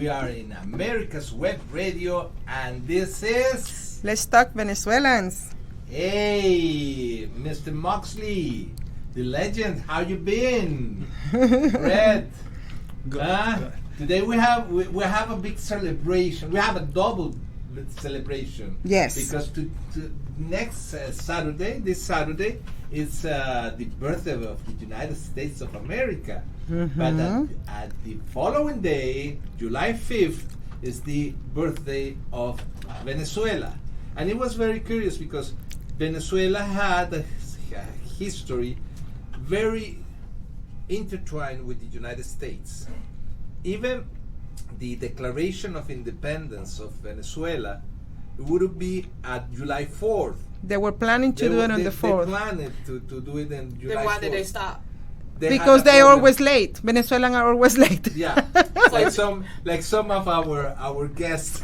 We are in America's Web Radio, and this is... Let's Talk Venezuelans. Hey, Mr. Moxley, the legend, how you been? Red. Good. Today we have a big celebration. We have a double celebration. Yes. Because next Saturday, this Saturday, is the birthday of the United States of America. Mm-hmm. But at the following day, July 5th, is the birthday of Venezuela. And it was very curious because Venezuela had a history very intertwined with the United States. Even the Declaration of Independence of Venezuela would be at July 4th. They were planning to do it on the 4th. They planned to do it in July 4th. Then why did they stop? Because they're always late. Venezuelans are always late. Yeah, like some of our guests.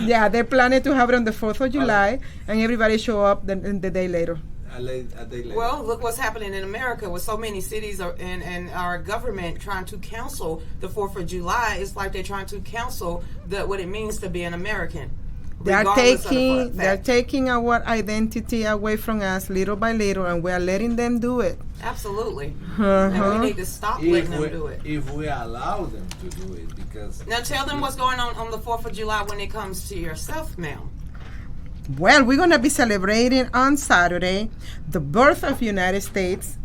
Yeah, they're planning to have it on the 4th of July, and everybody show up the day later. A day later. Well, look what's happening in America with so many cities and our government trying to cancel the 4th of July. It's like they're trying to cancel what it means to be an American. They're taking our identity away from us little by little, and we are letting them do it. Absolutely. Uh-huh. And we need to stop letting them do it. If we allow them to do it, because... Now tell them what's going on the 4th of July when it comes to yourself, ma'am. Well, we're going to be celebrating on Saturday the birth of United States,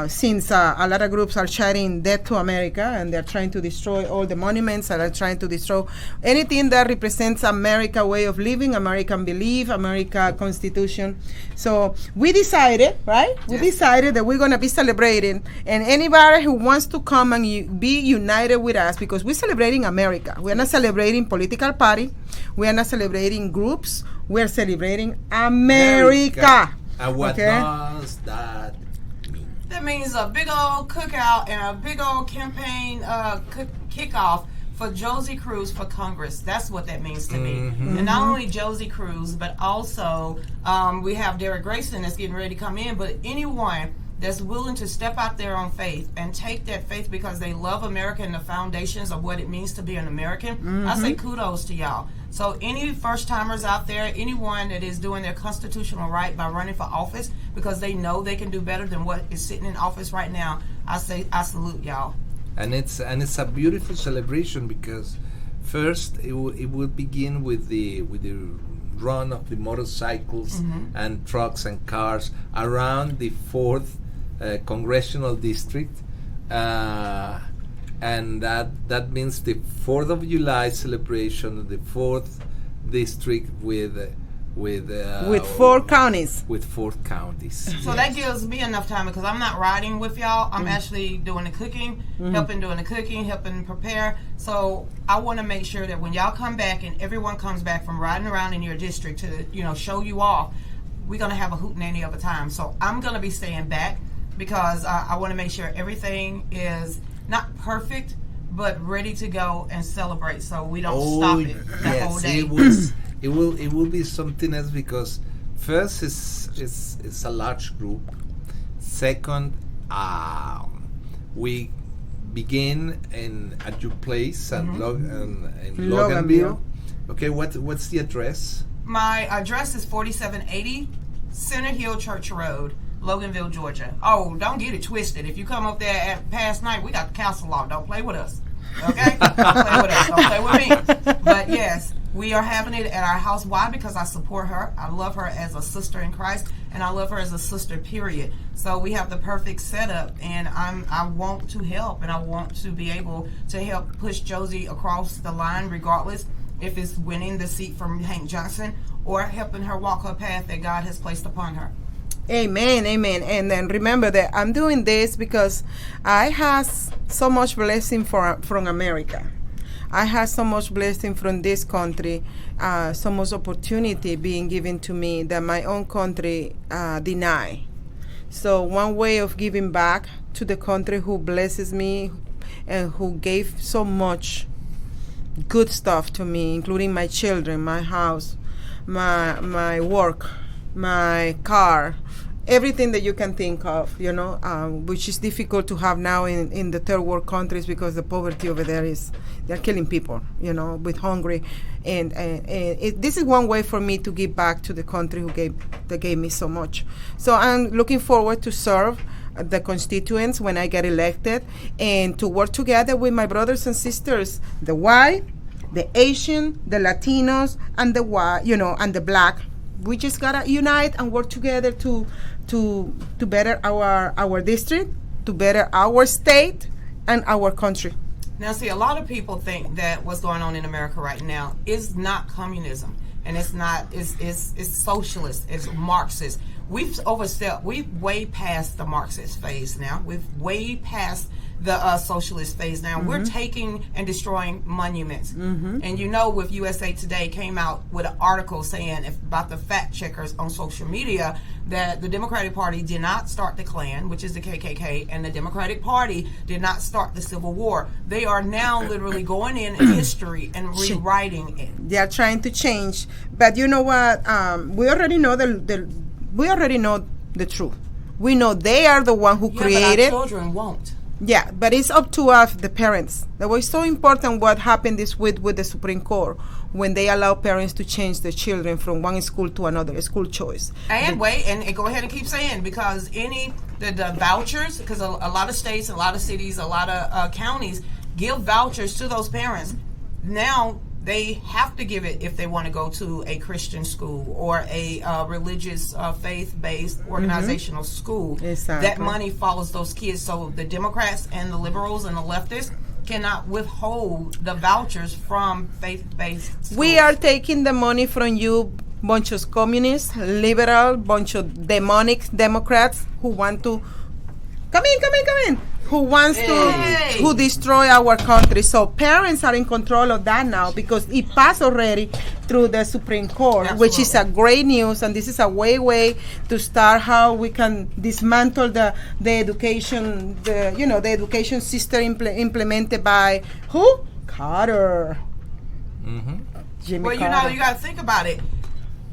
since a lot of groups are shouting death to America, and they're trying to destroy all the monuments, and are trying to destroy anything that represents America way of living, American belief, America Constitution. So we decided, right? We decided that we're going to be celebrating, and anybody who wants to come and be united with us, because we're celebrating America. We're not celebrating political party. We are not celebrating groups. We're celebrating America. And what does that mean? That means a big old cookout and a big old campaign kickoff for Johsie Cruz for Congress. That's what that means to me. And not only Johsie Cruz, but also we have Derrick Greyson that's getting ready to come in. But anyone that's willing to step out there on faith and take that faith because they love America and the foundations of what it means to be an American, I say kudos to y'all. So any first-timers out there, anyone that is doing their constitutional right by running for office because they know they can do better than what is sitting in office right now, I say I salute y'all. And it's a beautiful celebration because first it will begin with the run of the motorcycles and trucks and cars around the 4th congressional district. And that means the 4th of July celebration, the 4th district with 4 counties. With 4 counties. So that gives me enough time because I'm not riding with y'all. I'm actually doing the cooking, helping prepare. So I want to make sure that when y'all come back and everyone comes back from riding around in your district to show you off, we're gonna have a hootenanny of a time. So I'm gonna be staying back because I want to make sure everything is not perfect, but ready to go and celebrate, so we don't stop it the whole day. It will be something else because first it's a large group. Second, we begin at your place in Loganville. Okay, what's the address? My address is 4780 Center Hill Church Road, Loganville, Georgia. Oh, don't get it twisted. If you come up there at past night, we got the council law. Don't play with us. Okay? Don't play with us. Don't play with me. But yes, we are having it at our house. Why? Because I support her. I love her as a sister in Christ, and I love her as a sister, period. So we have the perfect setup, and I want to help, and I want to be able to help push Johsie across the line, regardless if it's winning the seat from Hank Johnson or helping her walk her path that God has placed upon her. Amen. And then remember that I'm doing this because I have so much blessing from America. I have so much blessing from this country, so much opportunity being given to me that my own country deny. So one way of giving back to the country who blesses me and who gave so much good stuff to me, including my children, my house, my work, my car, everything that you can think of, which is difficult to have now in the third world countries because the poverty over there they're killing people, with hungry. And this is one way for me to give back to the country that gave me so much. So I'm looking forward to serve the constituents when I get elected and to work together with my brothers and sisters, the white, the Asian, the Latinos, and the white, and the black. We just gotta unite and work together to better our district, to better our state and our country. Now, see, a lot of people think that what's going on in America right now is not communism, and it's not. It's socialist. It's Marxist. We've way past the Marxist phase now. We've way past the socialist phase now. Mm-hmm. We're taking and destroying monuments. Mm-hmm. And with USA Today came out with an article saying about the fact checkers on social media that the Democratic Party did not start the Klan, which is the KKK, and the Democratic Party did not start the Civil War. They are now literally going in history and rewriting it. They are trying to change. But you know what? We already know we already know the truth. We know they are the one who created. But our children won't. Yeah, but it's up to us, the parents. That was so important what happened this week with the Supreme Court when they allow parents to change their children from one school to another, school choice. And go ahead and keep saying, because the vouchers, because a lot of states, a lot of cities, a lot of counties give vouchers to those parents. Now they have to give it if they want to go to a Christian school or a religious, faith-based organizational school. Exactly. That money follows those kids. So the Democrats and the liberals and the leftists cannot withhold the vouchers from faith-based schools. We are taking the money from you, bunch of communists, liberal, bunch of demonic Democrats who want to come in. Who wants to destroy our country. So parents are in control of that now because it passed already through the Supreme Court. Absolutely. Which is a great news, and this is a way to start how we can dismantle the education, the education system implemented by who? Carter. Mm-hmm. Jimmy Carter. You got to think about it.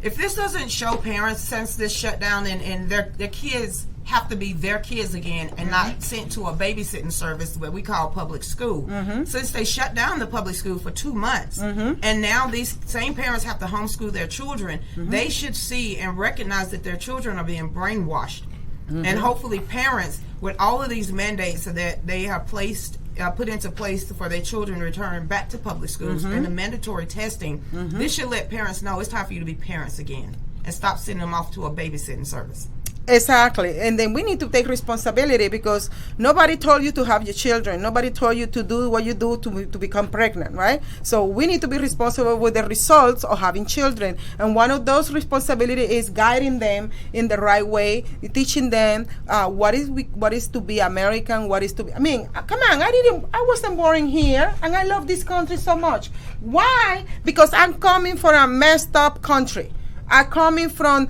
If this doesn't show parents since this shutdown and their kids have to be their kids again and not sent to a babysitting service what we call public school. Mm-hmm. Since they shut down the public school for 2 months, and now these same parents have to homeschool their children, they should see and recognize that their children are being brainwashed. And hopefully parents, with all of these mandates that they have put into place for their children to return back to public schools and the mandatory testing, this should let parents know it's time for you to be parents again and stop sending them off to a babysitting service. Exactly. And then we need to take responsibility because nobody told you to have your children. Nobody told you to do what you do to become pregnant, right? So we need to be responsible with the results of having children. And one of those responsibilities is guiding them in the right way, teaching them what is to be American, what is to be. I mean, come on, I wasn't born here, and I love this country so much. Why? Because I'm coming from a messed up country. I'm coming from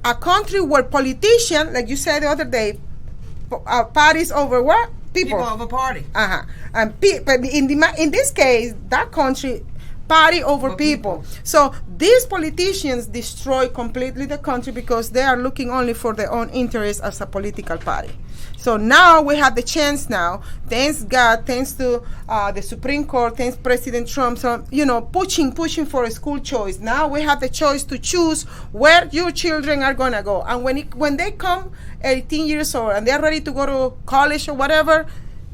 a country where politicians, like you said the other day, parties over what? People over party. And but in this case, that country party over people. So these politicians destroy completely the country because they are looking only for their own interests as a political party. So now we have the chance now, thanks God, thanks to the Supreme Court, thanks President Trump, so, pushing for a school choice. Now we have the choice to choose where your children are going to go. And when they come 18 years old and they're ready to go to college or whatever,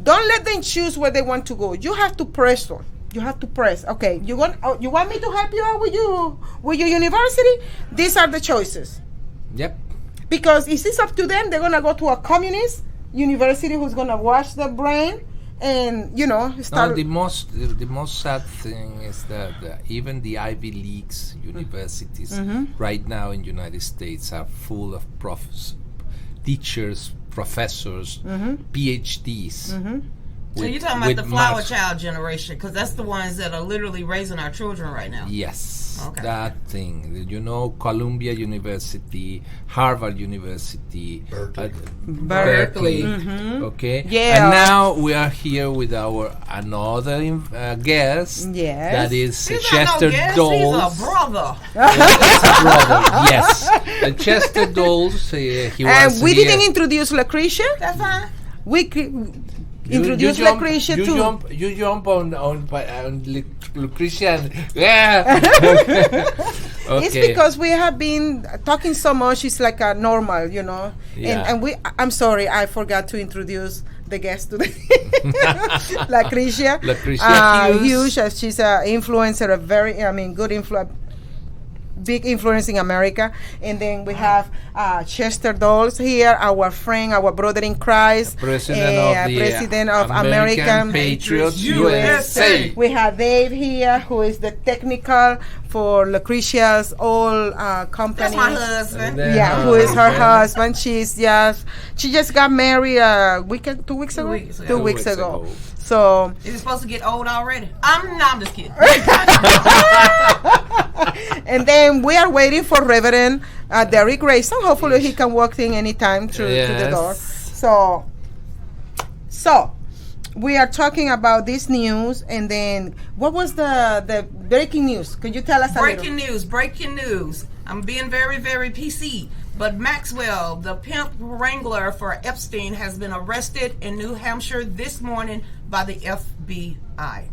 don't let them choose where they want to go. You have to press them. You have to press. Okay, you want me to help you out with your university? These are the choices. Yep. Because if it's up to them, they're going to go to a communist university who's going to wash their brain and start. No, the most sad thing is that even the Ivy Leagues universities right now in the United States are full of teachers, professors, PhDs. So you're talking about the flower child generation, because that's the ones that are literally raising our children right now. Yes, okay. That thing. Columbia University, Harvard University, Berkeley. Okay. Yeah. And now we are here with our another guest. Yes. That is Chester Dole. Dole. He's a brother. Yes. The Chester dolls. He And was we here. didn't introduce Lucretia. That's fine. We introduced Lucretia you too. You jump on Lucretia. And, yeah. Okay. It's because we have been talking so much. It's like a normal, you know. Yeah. And I'm sorry, I forgot to introduce the guest today. Lucretia. Hughes. She's an influencer, a very, good influence. Big influence in America. And then we have Chester Dolls here, our friend, our brother in Christ, president of American Patriots USA. We have Dave here, who is the technical for Lucretia's all company. That's my husband. Yeah, who is her husband. She just got married 2 weeks ago. 2 weeks ago. So is it supposed to get old already? I'm just kidding. And then we are waiting for Reverend Derrick Greyson. Hopefully he can walk in anytime through the door. So we are talking about this news, and then what was the breaking news? Could you tell us? Breaking news. I'm being very, very PC. But Maxwell, the pimp wrangler for Epstein, has been arrested in New Hampshire this morning by the FBI.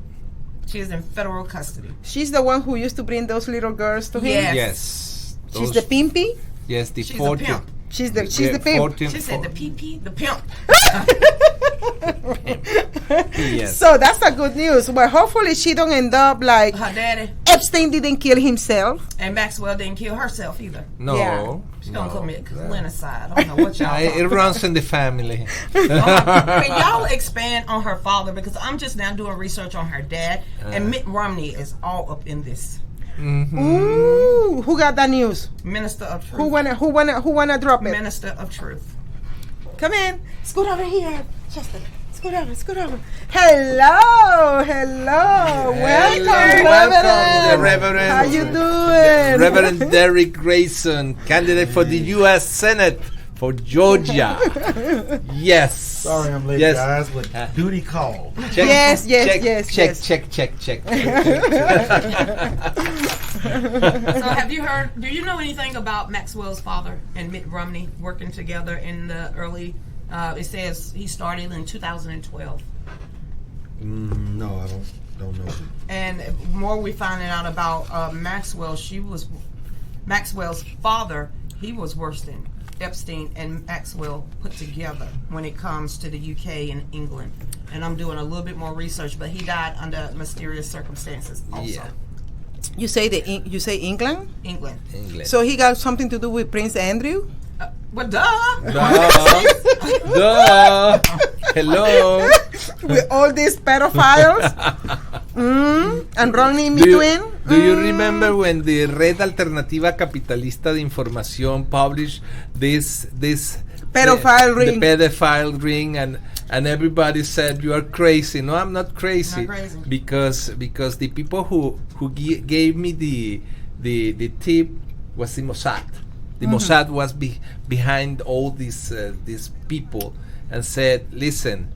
She is in federal custody. She's the one who used to bring those little girls to him? Yes. She's the pimpy? Yes, she's the pimp. She's the pimp. She said the PP, the pimp. Yes. So that's a good news. But hopefully she don't end up like her daddy. Epstein didn't kill himself. And Maxwell didn't kill herself either. No. Yeah. She's going to commit genocide. I don't know what y'all it runs in the family. Can y'all expand on her father? Because I'm just now doing research on her dad. And Mitt Romney is all up in this. Mm-hmm. Ooh, who got that news? Minister of Truth. Who wanna drop it? Minister of Truth. Come in. Scoot over here, Chester. Scoot over. Hello. Welcome, the Reverend. How you doing? Reverend Derrick Greyson, candidate for the U.S. Senate for Georgia. Yes. Sorry I'm late, guys, but duty called. Yes. Check. So have you heard, do you know anything about Maxwell's father and Mitt Romney working together in the early, it says he started in 2012. No, I don't know. And more we finding out about Maxwell, Maxwell's father, he was worse than Epstein and Maxwell put together when it comes to the UK and England. And I'm doing a little bit more research, but he died under mysterious circumstances also. Yeah. You say England? England. So he got something to do with Prince Andrew? Well, duh. Hello. With all these pedophiles? And running in between? Do you remember when the Red Alternativa Capitalista de Información published this pedophile ring? The pedophile ring, and everybody said you are crazy. No, I'm not crazy. Not crazy. Because the people who gave me the tip was the Mossad. The Mossad was behind all these people and said, listen,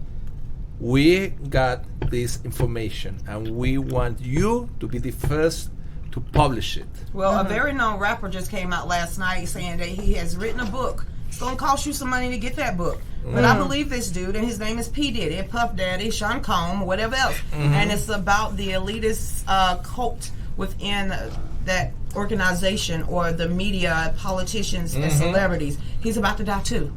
we got this information and we want you to be the first to publish it. Well, a very known rapper just came out last night saying that he has written a book. It's going to cost you some money to get that book. But I believe this dude, and his name is P. Diddy, Puff Daddy, Sean Combs, whatever else. And it's about the elitist cult within that organization or the media, politicians, and celebrities. He's about to die too.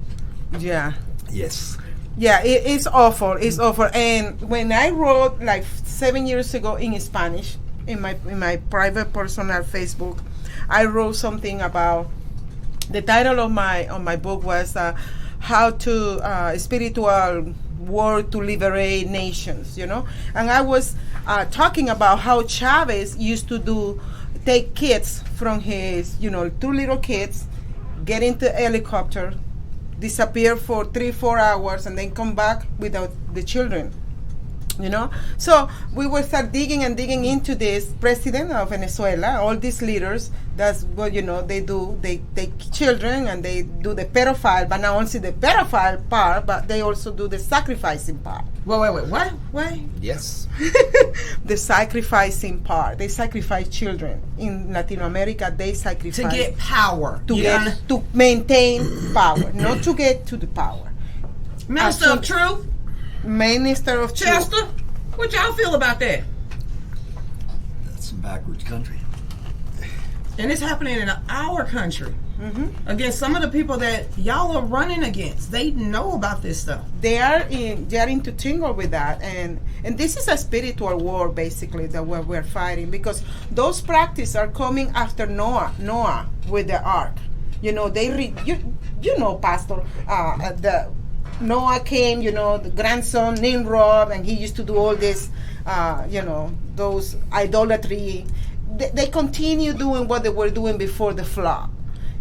Yeah. Yes. Yeah, it's awful. It's awful. And when I wrote like 7 years ago in Spanish in my private personal Facebook, I wrote something about the title of my book was how to spiritual war to liberate nations. You know, and I was talking about how Chavez used to take kids from his 2 little kids, get into a helicopter, disappear for 3-4 hours, and then come back without the children. So we will start digging into this president of Venezuela, all these leaders. That's what they do. They take children and they do the pedophile, but not only the pedophile part, but they also do the sacrificing part. Wait, what? Yes. The sacrificing part. They sacrifice children in Latin America. They sacrifice To get power. to maintain power, not to get to the power. Minister of Truth, Minister of Chester, Truth. what y'all feel about that? That's some backwards country. And it's happening in our country. Against some of the people that y'all are running against. They know about this stuff. They are into tingle with that, and this is a spiritual war basically that we're fighting, because those practices are coming after Noah with the ark. Pastor, the Noah came, the grandson Nimrod, and he used to do all this, those idolatry. They continue doing what they were doing before the flood,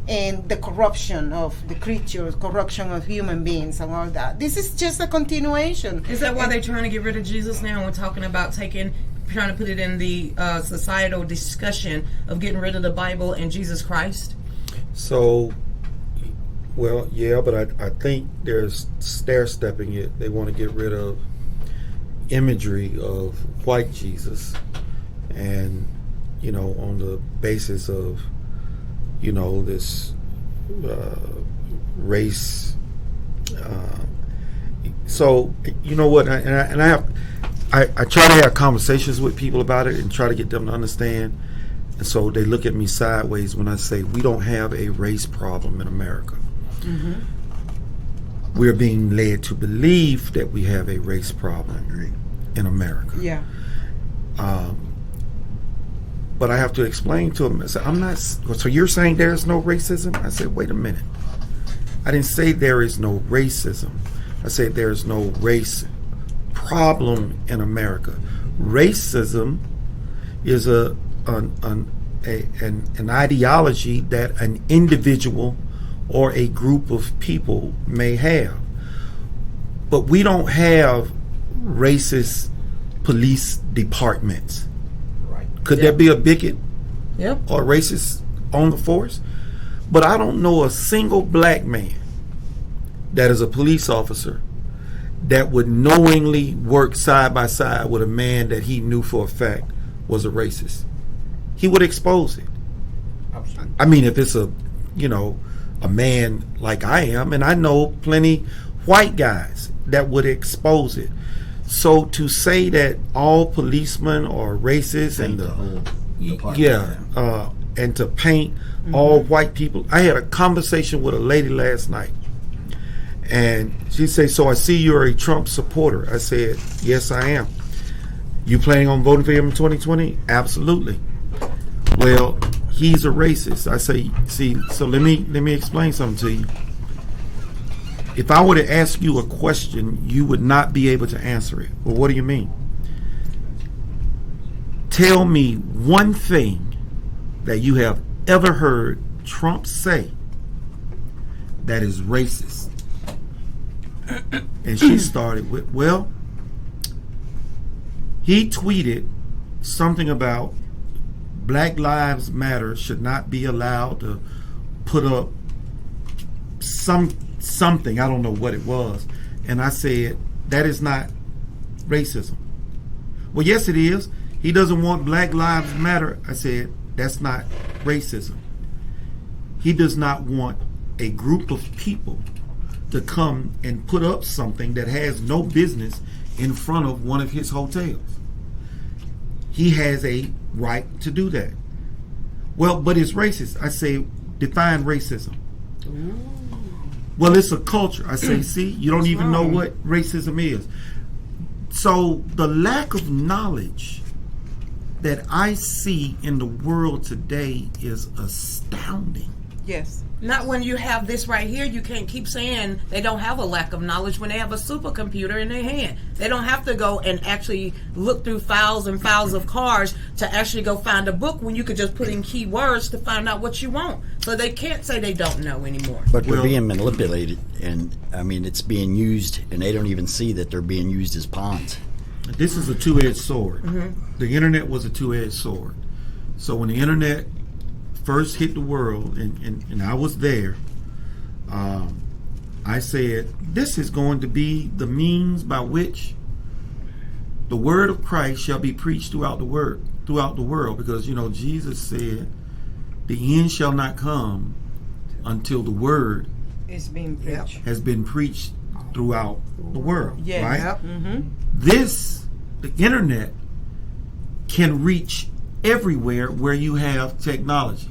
and the corruption of the creatures, corruption of human beings, and all that. This is just a continuation. Is that why they're trying to get rid of Jesus now? We're talking about trying to put it in the societal discussion of getting rid of the Bible and Jesus Christ? So, well, yeah, but I think there's stair-stepping it. They want to get rid of imagery of white Jesus, and on the basis of this race. So you know what? I try to have conversations with people about it and try to get them to understand. And so they look at me sideways when I say we don't have a race problem in America. We're being led to believe that we have a race problem in America. Yeah. But I have to explain to them. I said, I'm not. So you're saying there is no racism? I said, wait a minute. I didn't say there is no racism. I said there is no race problem in America. Racism is an ideology that an individual or a group of people may have. But we don't have racist police departments. Could there be a bigot or racist on the force? But I don't know a single black man that is a police officer that would knowingly work side by side with a man that he knew for a fact was a racist. He would expose it. Absolutely. I mean, if it's a man like I am, and I know plenty white guys that would expose it. So to say that all policemen are racist and and to paint all white people. I had a conversation with a lady last night, and she said, "So I see you're a Trump supporter." I said, "Yes, I am." "You planning on voting for him in 2020? "Absolutely." "Well, he's a racist." I say, "See, so let me explain something to you. If I were to ask you a question, you would not be able to answer it." "Well, what do you mean?" "Tell me one thing that you have ever heard Trump say that is racist." And she started with, "Well, he tweeted something about Black Lives Matter should not be allowed to put up something, I don't know what it was." And I said, "That is not racism." "Well, yes, it is. He doesn't want Black Lives Matter." I said, "That's not racism. He does not want a group of people to come and put up something that has no business in front of one of his hotels. He has a right to do that." "Well, but it's racist." I say, "Define racism." Ooh. "Well, it's a culture." I say, "See, you don't even know what racism is." So the lack of knowledge that I see in the world today is astounding. Yes. Not when you have this right here. You can't keep saying they don't have a lack of knowledge when they have a supercomputer in their hand. They don't have to go and actually look through files and files of cars to actually go find a book when you could just put in keywords to find out what you want. So they can't say they don't know anymore. But they're being manipulated, and I mean, it's being used, and they don't even see that they're being used as pawns. this is a two-edged sword. The internet was a two-edged sword. So when the internet first hit the world, and I was there, I said, this is going to be the means by which the word of Christ shall be preached throughout the world, because Jesus said, the end shall not come until the word It's being preached. has been preached throughout the world. Yes. Right? Yep. The internet can reach everywhere where you have technology.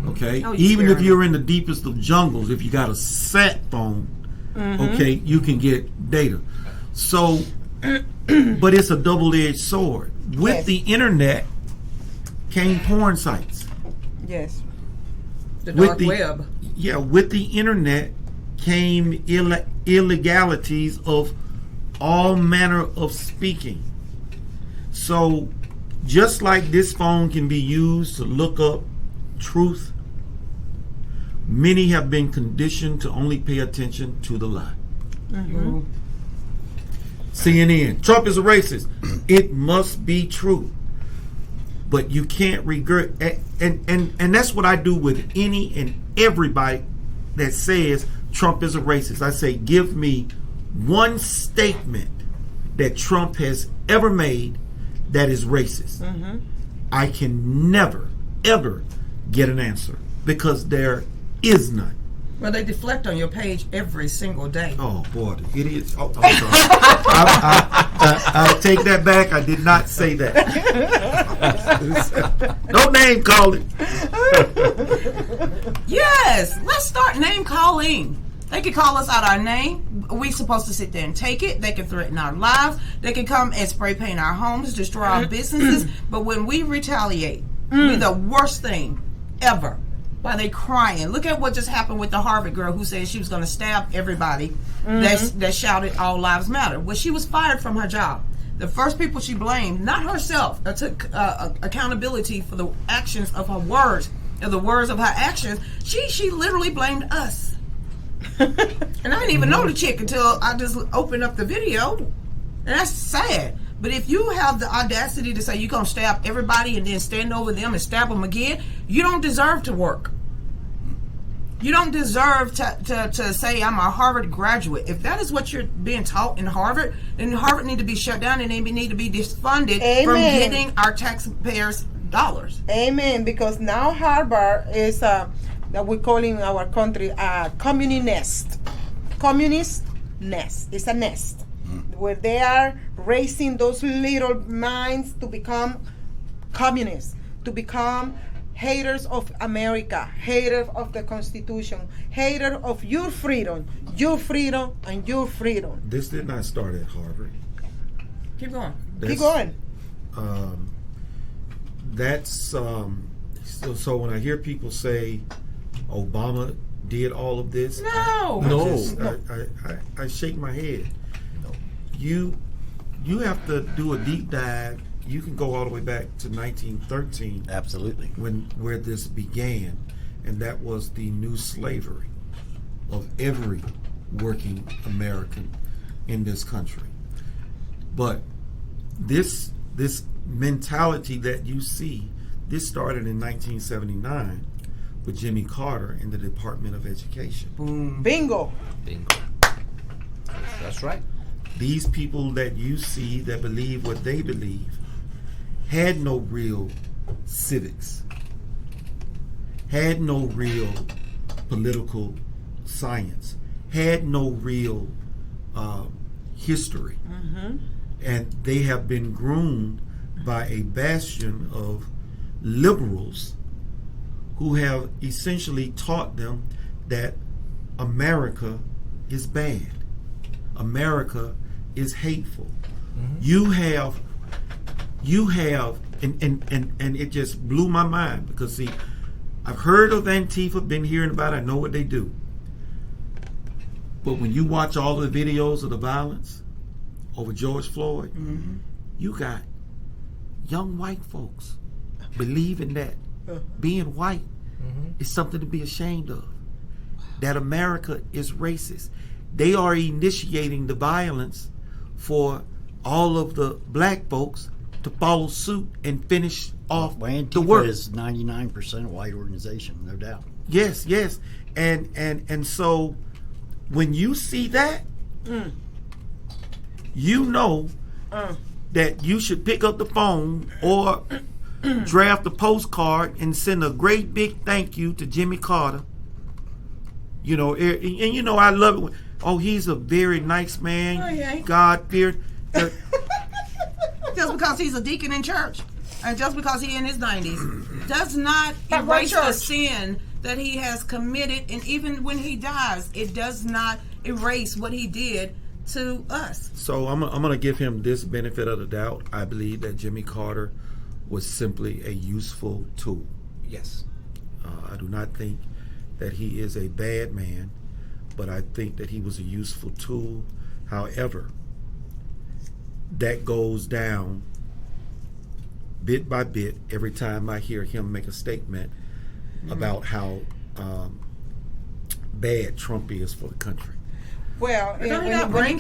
Okay? Oh, Even if scaring you're in the deepest of jungles, if you got a sat phone, okay, you can get data. So, but it's a double-edged sword. With Yes. the internet came porn sites. Yes. The With dark the- web. Yeah, with the internet came illegalities of all manner of speaking. So, just like this phone can be used to look up truth, many have been conditioned to only pay attention to the lie. CNN, Trump is a racist. It must be true. But you can't regret, and that's what I do with any and everybody that says Trump is a racist. I say, give me one statement that Trump has ever made that is racist. I can never, ever get an answer because there is none. Well, they deflect on your page every single day. Oh boy, the idiots! Oh, I'm sorry. I take that back. I did not say that. No name calling. Yes, let's start name calling. They can call us out our name. We supposed to sit there and take it. They can threaten our lives. They can come and spray paint our homes, destroy our businesses. But when we retaliate, we're the worst thing ever. Why they crying? Look at what just happened with the Harvard girl who said she was going to stab everybody that shouted "All Lives Matter." Well, she was fired from her job. The first people she blamed, not herself, took accountability for the actions of her words, or the words of her actions. She literally blamed us. And I didn't even know the chick until I just opened up the video. And that's sad. But if you have the audacity to say you're going to stab everybody and then stand over them and stab them again, you don't deserve to work. You don't deserve to say I'm a Harvard graduate. If that is what you're being taught in Harvard, then Harvard need to be shut down and they need to be defunded from getting our taxpayers' dollars. Amen. Because now Harvard is that we call in our country a communist nest. Communist nest. It's a nest where they are raising those little minds to become communists, to become haters of America, haters of the Constitution, haters of your freedom, and your freedom. This did not start at Harvard. Keep going. Keep going. So when I hear people say Obama did all of this, I shake my head. You have to do a deep dive. You can go all the way back to 1913. Absolutely. Where this began, and that was the new slavery of every working American in this country. But this mentality that you see, this started in 1979 with Jimmy Carter in the Department of Education. Boom. Bingo. That's right. These people that you see that believe what they believe had no real civics, had no real political science, had no real history. And they have been groomed by a bastion of liberals who have essentially taught them that America is bad. America is hateful. You have and it just blew my mind because see, I've heard of Antifa, been hearing about it, I know what they do. But when you watch all the videos of the violence over George Floyd, you got young white folks believing that being white is something to be ashamed of. That America is racist. They are initiating the violence for all of the black folks to follow suit and finish off Well, the Antifa work. is 99% white organization, no doubt. Yes, yes. And so when you see that, you know that you should pick up the phone or draft a postcard and send a great big thank you to Jimmy Carter. You know, and you know I love it. Oh, he's a very nice man. Oh, yeah. God feared. Just because he's a deacon in church and just because he's in his 90s does not But what erase the church? sin that he has committed. And even when he dies, it does not erase what he did to us. So I'm going to give him this benefit of the doubt. I believe that Jimmy Carter was simply a useful tool. Yes. I do not think that he is a bad man, but I think that he was a useful tool. However, that goes down bit by bit every time I hear him make a statement about how bad Trump is for the country. Well, Don't he got brain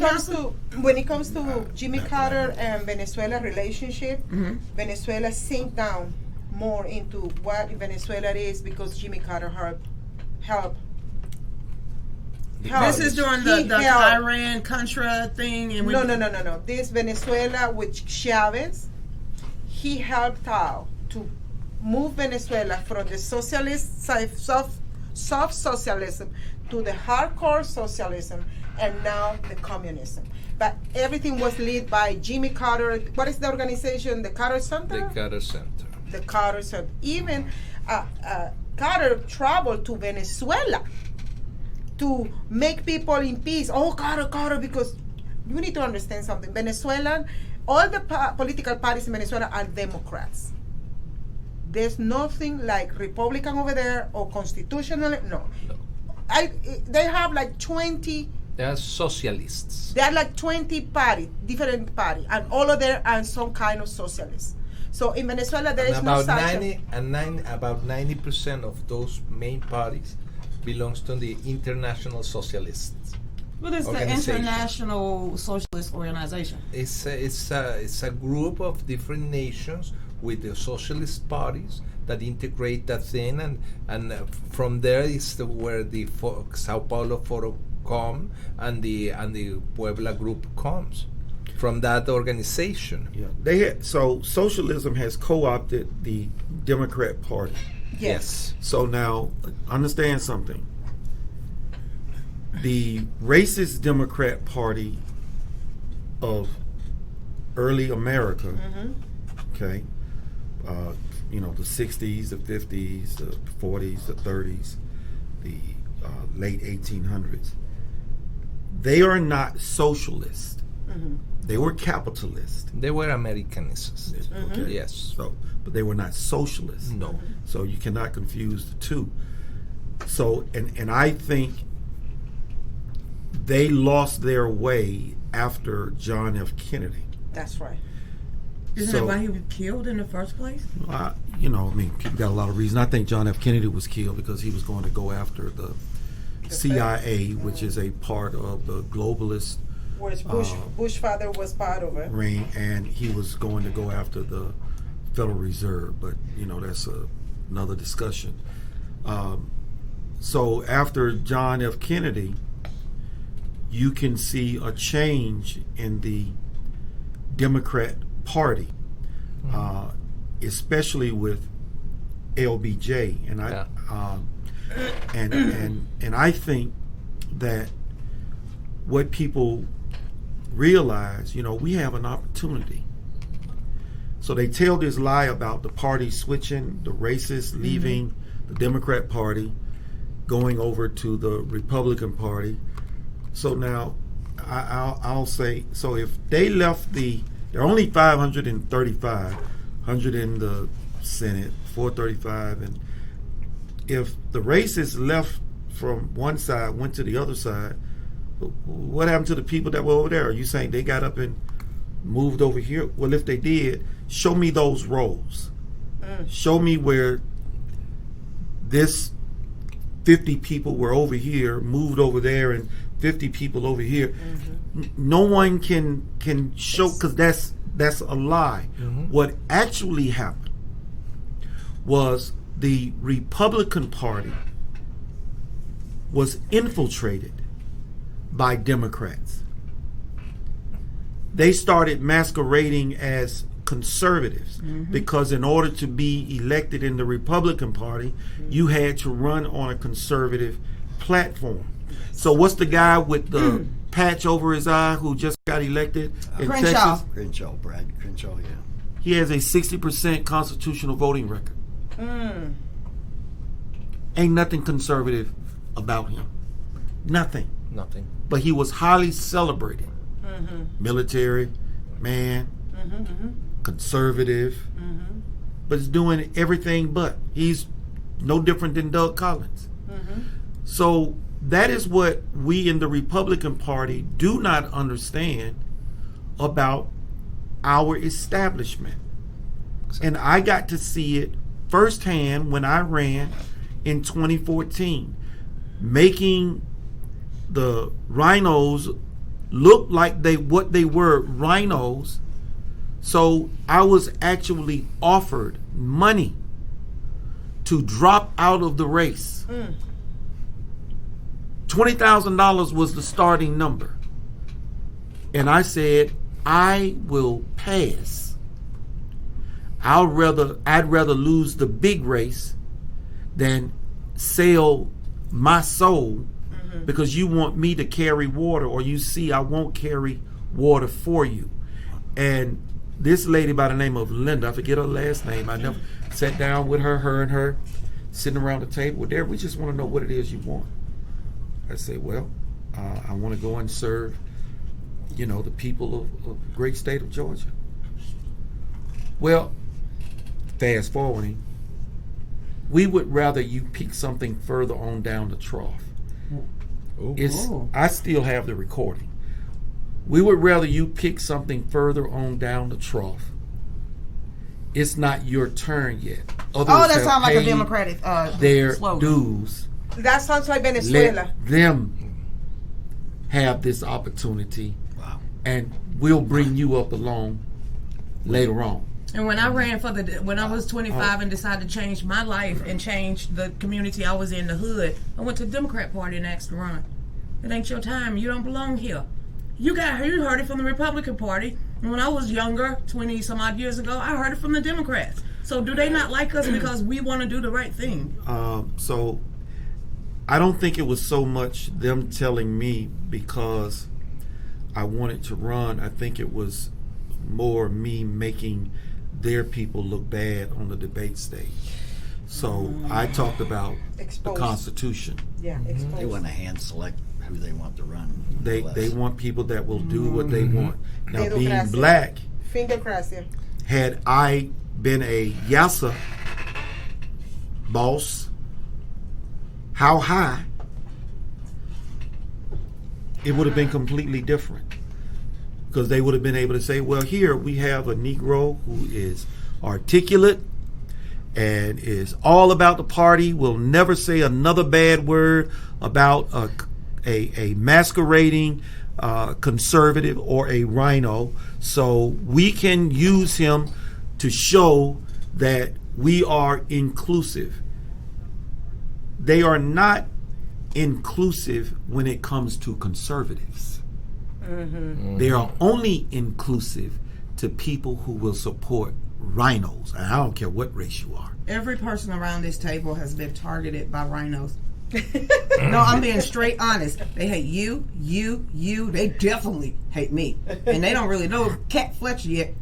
when it comes to Jimmy Carter and Venezuela relationship, Venezuela sink down more into what Venezuela is because Jimmy Carter helped. This is during the He helped. Iran-Contra thing. And No. This Venezuela with Chavez, he helped out to move Venezuela from the socialist soft socialism to the hardcore socialism and now the communism. But everything was led by Jimmy Carter. What is the organization? The Carter Center? The Carter Center. The Carter Center. Even Carter traveled to Venezuela to make people in peace. Oh, Carter, because you need to understand something. Venezuelan, all the political parties in Venezuela are Democrats. There's nothing like Republican over there or constitutional. No. They have like 20. They are socialists. There are like 20 parties, different parties, and all of them are some kind of socialists. So in Venezuela, there is no about such. about 90% of those main parties belongs to the International Socialists. What is the Organization. International Socialist Organization? It's a group of different nations with the socialist parties that integrate that thing, and from there is where the Sao Paulo Forum come and the Puebla group comes from that organization. Yeah, so socialism has co-opted the Democrat Party. Yes. So now, understand something. The racist Democrat Party of early America, okay, you know, the 60s, the 50s, the 40s, the 30s, the late 1800s, they are not socialist. They were capitalist. They were Americanists. Okay? Yes. So, but they were not socialist. No. So you cannot confuse the two. So, and I think they lost their way after John F. Kennedy. That's right. Isn't So- that why he was killed in the first place? You know, I mean, people got a lot of reasons. I think John F. Kennedy was killed because he was going to go after the CIA, which is a part of the globalist Whereas Bush father was part of it. ring, and he was going to go after the Federal Reserve. But you know, that's another discussion. So after John F. Kennedy, you can see a change in the Democrat Party, especially with LBJ, and and I think that what people realize, you know, we have an opportunity. So they tell this lie about the party switching, the racists leaving the Democrat Party, going over to the Republican Party. So now I'll say, so if they left there are only 535, 100 in the Senate, 435, and if the racists left from one side, went to the other side, what happened to the people that were over there? Are you saying they got up and moved over here? Well, if they did, show me those roles. Show me where this 50 people were over here, moved over there, and 50 people over here. No one can show, because that's a lie. What actually happened was the Republican Party was infiltrated by Democrats. They started masquerading as conservatives because in order to be elected in the Republican Party, you had to run on a conservative platform. So what's the guy with the patch over his eye who just got elected in Texas? Brad Crenshaw, yeah. He has a 60% constitutional voting record. Ain't nothing conservative about him. Nothing. But he was highly celebrated. Military man, conservative, but he's doing everything but. He's no different than Doug Collins. So that is what we in the Republican Party do not understand about our establishment. And I got to see it firsthand when I ran in 2014, making the rhinos look like what they were, rhinos. So I was actually offered money to drop out of the race. $20,000 was the starting number. And I said, I will pass. I'd rather lose the big race than sell my soul because you want me to carry water, or you see I won't carry water for you. And this lady by the name of Linda, I forget her last name, I never sat down with her and her, sitting around the table with Derrick. We just want to know what it is you want. I say, well, I want to go and serve, the people of the great state of Georgia. Well, fast forwarding, we would rather you pick something further on down the trough. I still have the recording. We would rather you pick something further on down the trough. It's not your turn yet. Others that sounds like a paid Democratic their slogan. dues. That sounds like Venezuela. Let them have this opportunity, and we'll bring you up along later on. And when I ran when I was 25 and decided to change my life and change the community I was in, the hood, I went to the Democrat Party and asked to run. It ain't your time. You don't belong here. You heard it from the Republican Party. And when I was younger, 20 some odd years ago, I heard it from the Democrats. So do they not like us because we want to do the right thing? So I don't think it was so much them telling me because I wanted to run. I think it was more me making their people look bad on the debate stage. So I talked about the Constitution. Yeah, They want to hand select who they want to run. They want people that will do what they want. Now, being Democracia. black, Fingercracia. had I been a Yassa boss, how high, it would have been completely different. Because they would have been able to say, well, here we have a Negro who is articulate and is all about the party, will never say another bad word about a masquerading conservative or a rhino. So we can use him to show that we are inclusive. They are not inclusive when it comes to conservatives. They are only inclusive to people who will support rhinos. And I don't care what race you are. Every person around this table has been targeted by rhinos. No, I'm being straight honest. They hate you. They definitely hate me. And they don't really know Cat Fletcher yet.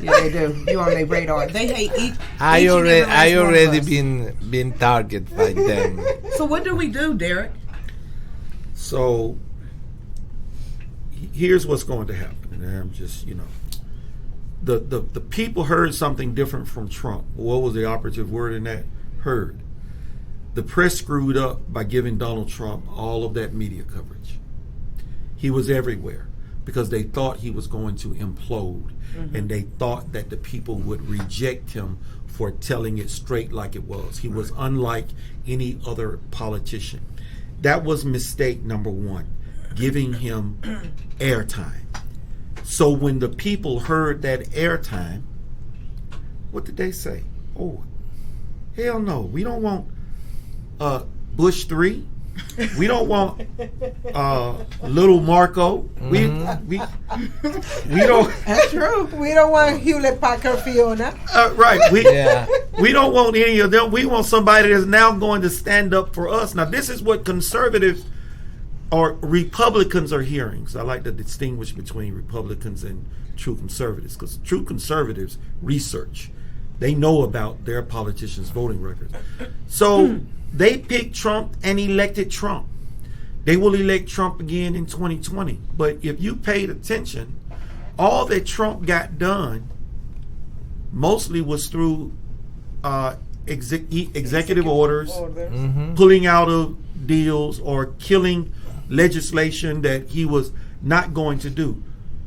Yeah, they do. You on their radar. They hate each. I already been targeted by them. So what do we do, Derrick? So here's what's going to happen. And I'm just, the people heard something different from Trump. What was the operative word in that? Heard. The press screwed up by giving Donald Trump all of that media coverage. He was everywhere because they thought he was going to implode, and they thought that the people would reject him for telling it straight like it was. He was unlike any other politician. That was mistake number one. giving him airtime. So when the people heard that airtime, what did they say? Oh, hell no, we don't want Bush 3. We don't want little Marco. We don't. That's true. We don't want Hewlett Packard Fiona. Right. We don't want any of them. We want somebody that's now going to stand up for us. Now, this is what conservatives or Republicans are hearing. So I like to distinguish between Republicans and true conservatives, because true conservatives research. They know about their politicians' voting records. So they picked Trump and elected Trump. They will elect Trump again in 2020. But if you paid attention, all that Trump got done mostly was through executive orders, pulling out of deals, or killing legislation that he was not going to do.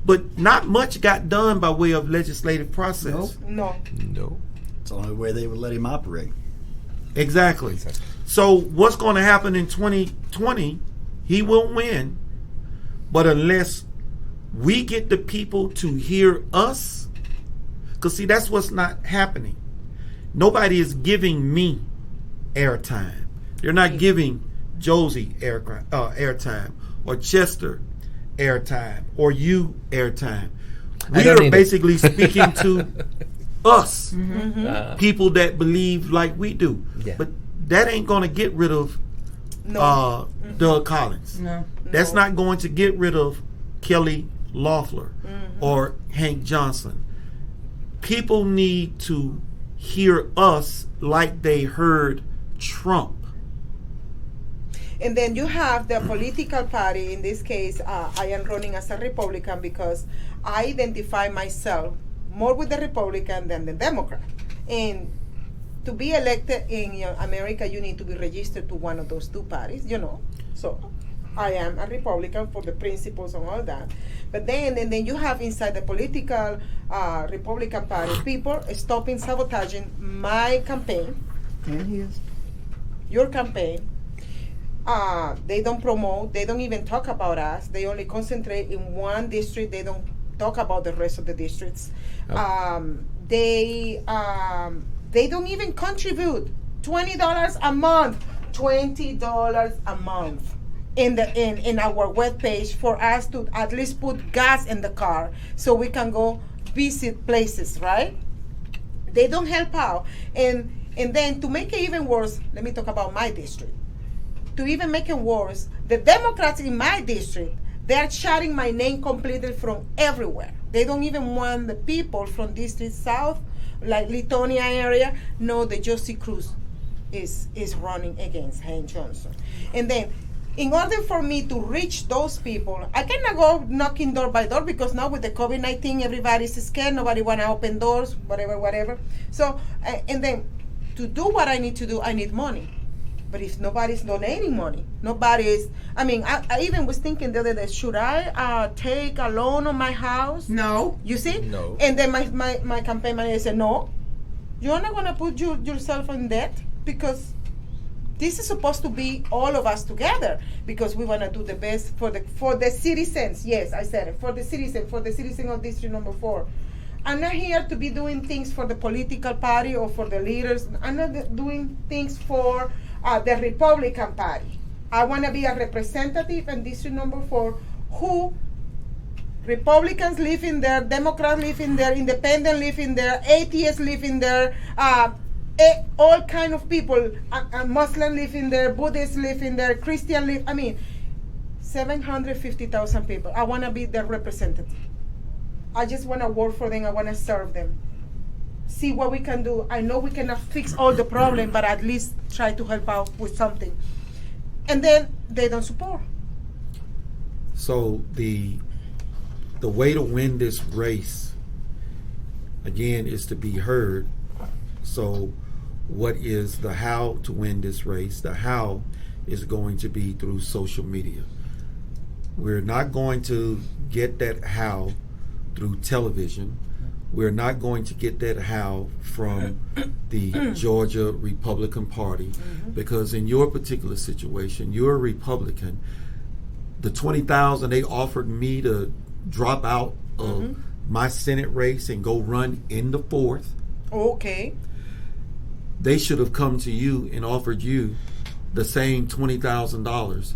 But not much got done by way of legislative process. No. It's the only way they would let him operate. Exactly. So what's going to happen in 2020, he will win. But unless we get the people to hear us, because see, that's what's not happening. Nobody is giving me airtime. They're not giving Johsie airtime, or Chester airtime, or you airtime. We are basically speaking to us, people that believe like we do. Yeah. But that ain't going to get rid of Doug Collins. No. That's not going to get rid of Kelly Loeffler or Hank Johnson. People need to hear us like they heard Trump. And then you have the political party. In this case, I am running as a Republican because I identify myself more with the Republican than the Democrat. And to be elected in America, you need to be registered to one of those two parties, So I am a Republican for the principles and all that. But then you have inside the political Republican Party people stopping sabotaging my campaign, your campaign. They don't promote, they don't even talk about us. They only concentrate in one district. They don't talk about the rest of the districts. They don't even contribute $20 a month. $20 a month in our webpage for us to at least put gas in the car so we can go visit places, right? They don't help out. And then to make it even worse, let me talk about my district. To even make it worse, the Democrats in my district, they're shutting my name completely from everywhere. They don't even want the people from District South, like Lithonia area, know that Johsie Cruz is running against Hank Johnson. And then, in order for me to reach those people, I cannot go knocking door by door because now with the COVID-19, everybody's scared. Nobody want to open doors, whatever. So, and then to do what I need to do, I need money. But if nobody's donating money, I even was thinking the other day, should I take a loan on my house? No. You see? No. And then my campaign manager said, no, you're not going to put yourself in debt because this is supposed to be all of us together because we want to do the best for the citizens. Yes, I said it, for the citizen of District Number 4. I'm not here to be doing things for the political party or for the leaders. I'm not doing things for the Republican Party. I want to be a representative in District Number 4 who Republicans live in there, Democrats live in there, Independent live in there, atheists live in there, all kind of people, Muslim live in there, Buddhists live in there, Christian live, 750,000 people. I want to be their representative. I just want to work for them. I want to serve them. See what we can do. I know we cannot fix all the problem, but at least try to help out with something. And then they don't support. So the way to win this race, again, is to be heard. So what is the how to win this race? The how is going to be through social media. We're not going to get that how through television. We're not going to get that how from the Georgia Republican Party, because in your particular situation, you're a Republican. the 20,000 they offered me to drop out of my Senate race and go run in the 4th. Okay. They should have come to you and offered you the same $20,000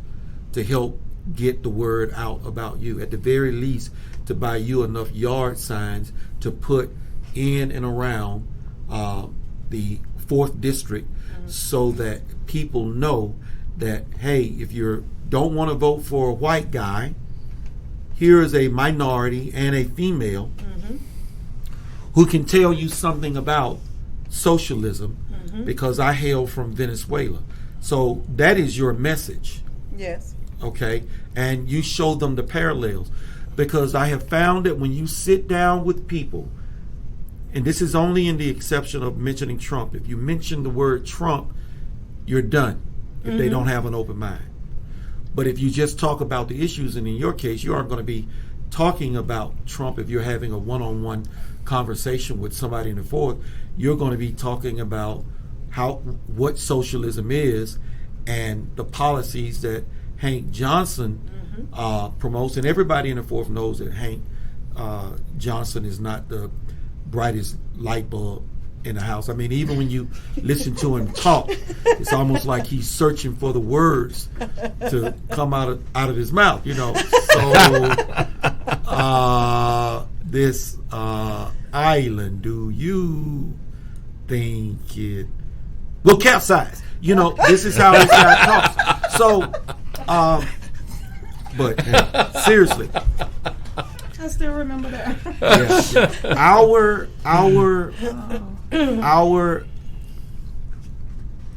to help get the word out about you. At the very least, to buy you enough yard signs to put in and around the 4th district, so that people know that, hey, if you don't want to vote for a white guy, here is a minority and a female who can tell you something about socialism, because I hail from Venezuela. So that is your message. Yes. Okay? And you show them the parallels. Because I have found that when you sit down with people, and this is only in the exception of mentioning Trump, if you mention the word Trump, you're done if they don't have an open mind. But if you just talk about the issues, and in your case, you aren't going to be talking about Trump if you're having a one-on-one conversation with somebody in the 4th, you're going to be talking about what socialism is and the policies that Hank Johnson promotes. And everybody in the 4th knows that Hank Johnson is not the brightest light bulb in the house. I mean, even when you listen to him talk, it's almost like he's searching for the words to come out of his mouth, you know. So this island, do you think it will capsize? You know, this is how this guy talks. So but seriously, I still remember that. our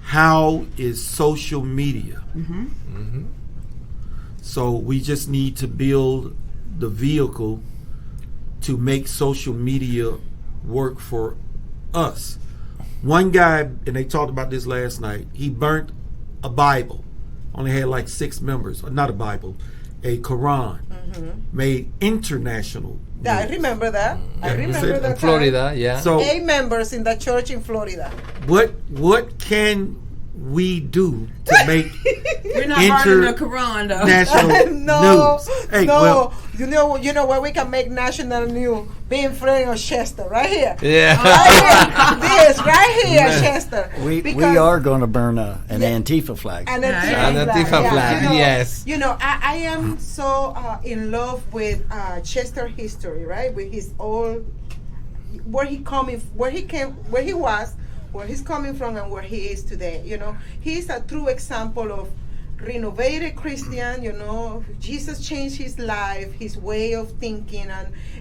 how is social media? So we just need to build the vehicle to make social media work for us. One guy, and they talked about this last night, he burnt a Bible, only had like 6 members, or not a Bible, a Quran, made international. Yeah, I remember that. I remember that. In Florida, yeah. So 8 members in the church in Florida. what can we do to make We're not burning the Quran, though. national news? Hey, no. well, you know where we can make national news? Being friend of Chester, right here. Yeah. Right here. This, right here, Chester. We are going to burn an Antifa flag. An An Antifa Antifa flag, You know, yes. You know, I am so in love with Chester history, right? With his old, where he was, where he's coming from, and where he is today. You know, he's a true example of renovated Christian. You know, Jesus changed his life, his way of thinking,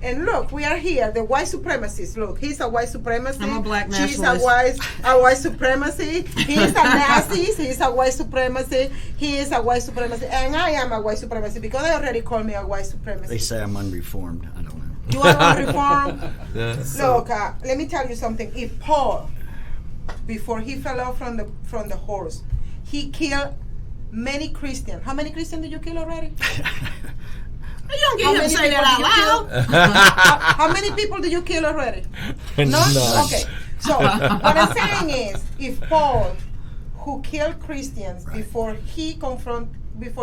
and look, we are here. The white supremacists. Look, he's a white supremacist. I'm a black She's nationalist. a white supremacy. He's a Nazi. He's a white supremacy. He is a white supremacy, and I am a white supremacy because they already called me a white supremacist. They say I'm unreformed. I don't know. You are unreformed. Yeah. Look, let me tell you something. If Paul, before he fell off from the horse, he killed many Christians. How many Christians did you kill already? You don't get him to say that out loud. How many people did you kill already? None? None. Okay. So what I'm saying is, if Paul, who killed Christians before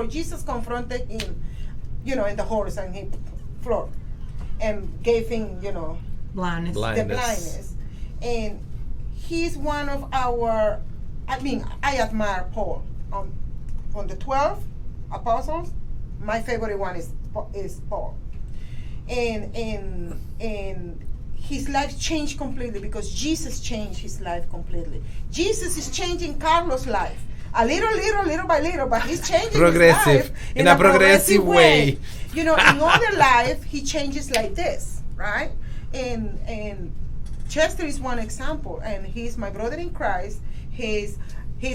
Jesus confronted him, you know, in the horse and he floored and gave him, you know, Blindness. the blindness, and he's one of our. I mean, I admire Paul. On the 12 apostles, my favorite one is Paul, and his life changed completely because Jesus changed his life completely. Jesus is changing Carlos' life a little by little, but he's changing his life in a progressive way. You know, in other life, he changes like this, right? And Chester is one example, and he's my brother in Christ. He's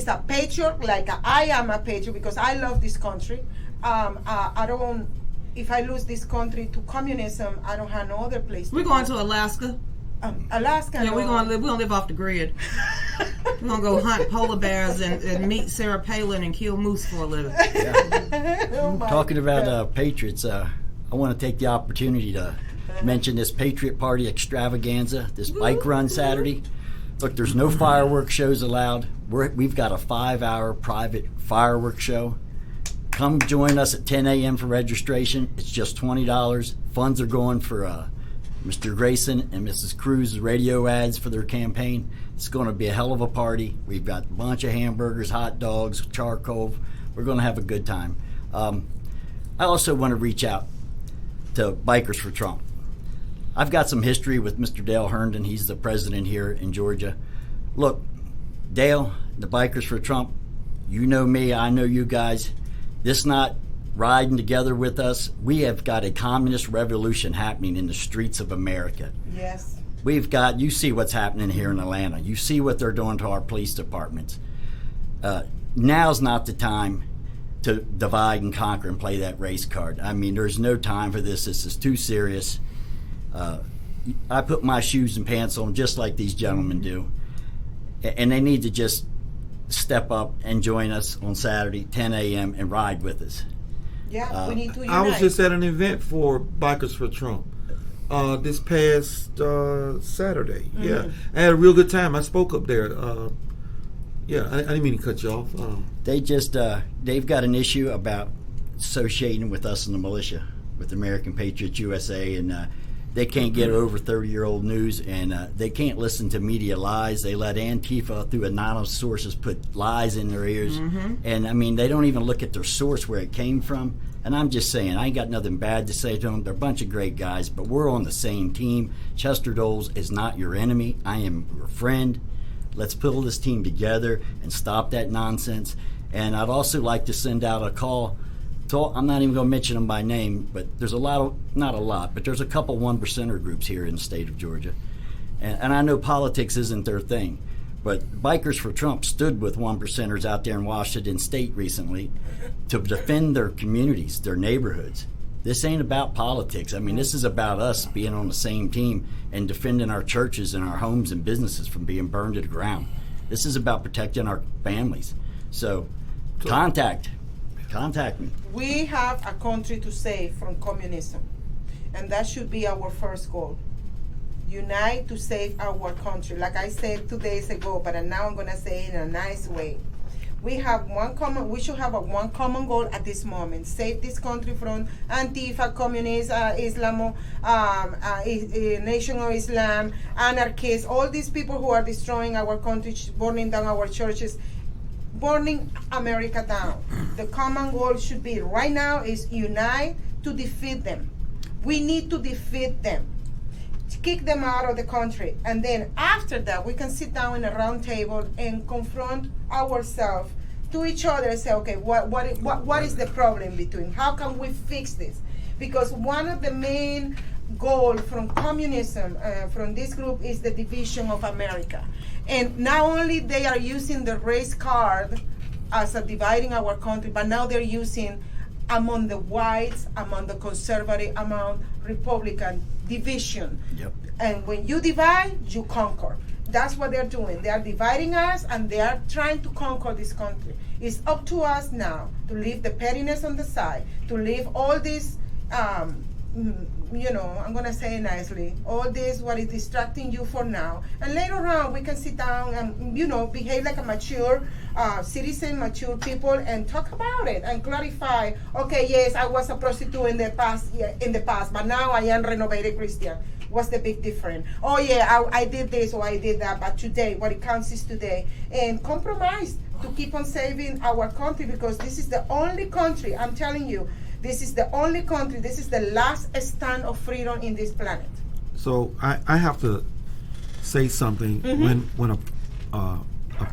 a patriot, like I am a patriot, because I love this country. I don't. If I lose this country to communism, I don't have no other place. We're going to Alaska. Alaska. Yeah, we're gonna live off the grid. We're gonna go hunt polar bears and meet Sarah Palin and kill moose for a living. Talking about patriots, I want to take the opportunity to mention this Patriot Party extravaganza, this bike run Saturday. Look, there's no fireworks shows allowed. We've got a 5-hour private fireworks show. come join us at 10 a.m. for registration. It's just $20. Funds are going for Mr. Greyson and Mrs. Cruz's radio ads for their campaign. It's going to be a hell of a party. We've got a bunch of hamburgers, hot dogs, charcoal. We're going to have a good time. I also want to reach out to Bikers for Trump. I've got some history with Mr. Dale Herndon. He's the president here in Georgia. Look, Dale, the Bikers for Trump, you know me, I know you guys. This not riding together with us. We have got a communist revolution happening in the streets of America. Yes. We've got, you see what's happening here in Atlanta. You see what they're doing to our police departments. Now's not the time to divide and conquer and play that race card. I mean, there's no time for this. This is too serious. I put my shoes and pants on just like these gentlemen do. And they need to just step up and join us on Saturday, 10 a.m., and ride with us. Yeah, we need to unite. I was just at an event for Bikers for Trump this past Saturday. Mm-hmm. Yeah, I had a real good time. I spoke up there. Yeah, I didn't mean to cut you off. They've got an issue about associating with us in the militia, with American Patriots USA, and they can't get over 30-year-old news, and they can't listen to media lies. They let Antifa, through anonymous sources, put lies in their ears. Mm-hmm. And, I mean, they don't even look at their source where it came from. And I'm just saying, I ain't got nothing bad to say to them. They're a bunch of great guys, but we're on the same team. Chester Doles is not your enemy. I am your friend. Let's pull this team together and stop that nonsense. And I'd also like to send out a call. I'm not even going to mention them by name, but there's not a lot, but there's a couple 1%er groups here in the state of Georgia. And I know politics isn't their thing, but Bikers for Trump stood with 1%ers out there in Washington State recently to defend their communities, their neighborhoods. This ain't about politics. I mean, this is about us being on the same team and defending our churches and our homes and businesses from being burned to the ground. This is about protecting our families. So, contact me. We have a country to save from communism, and that should be our first goal. Unite to save our country. Like I said 2 days ago, but now I'm going to say it in a nice way. We should have one common goal at this moment: save this country from Antifa, communists, Nation of Islam, anarchists, all these people who are destroying our country, burning down our churches, burning America down. The common goal should be right now is unite to defeat them. We need to defeat them, kick them out of the country, and then after that we can sit down in a round table and confront ourselves to each other and say, okay, what is the problem between? How can we fix this? Because one of the main goals from communism, from this group, is the division of America. And not only they are using the race card as a dividing our country, but now they're using among the whites, among the conservative, among Republican, division. Yep. And when you divide, you conquer. That's what they're doing. They are dividing us, and they are trying to conquer this country. It's up to us now to leave the pettiness on the side, to leave all this, I'm going to say it nicely, all this what is distracting you for now. And later on, we can sit down and, behave like a mature citizen, mature people, and talk about it and clarify, okay, yes, I was a prostitute in the past, but now I am renovated Christian. What's the big difference? Oh, yeah, I did this or I did that, but today, what it counts is today. And compromise to keep on saving our country, because this is the only country, I'm telling you, this is the only country, this is the last stand of freedom in this planet. So I have to say something. Mm-hmm. When a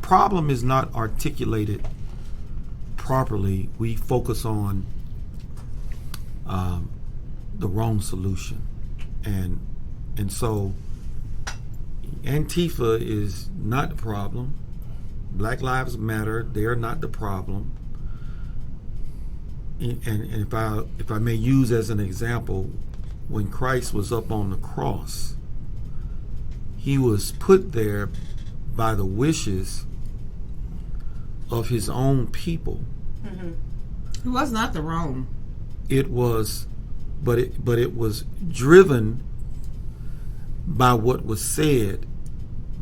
problem is not articulated properly, we focus on the wrong solution. And so Antifa is not the problem. Black Lives Matter, they are not the problem. And if I may use as an example, when Christ was up on the cross, he was put there by the wishes of his own people. Mm-hmm. It was not the Rome. It was, but it was driven by what was said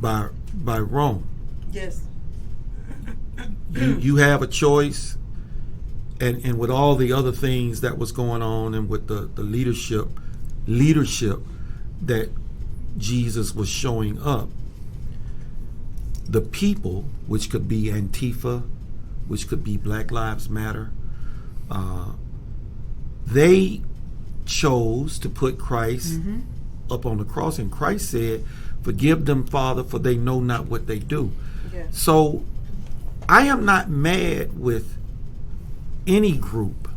by Rome. Yes. You have a choice. and with all the other things that was going on, and with the leadership that Jesus was showing up, the people, which could be Antifa, which could be Black Lives Matter, they chose to put Christ up on the cross, and Christ said, "Forgive them, Father, for they know not what they do." Yeah. So I am not mad with any group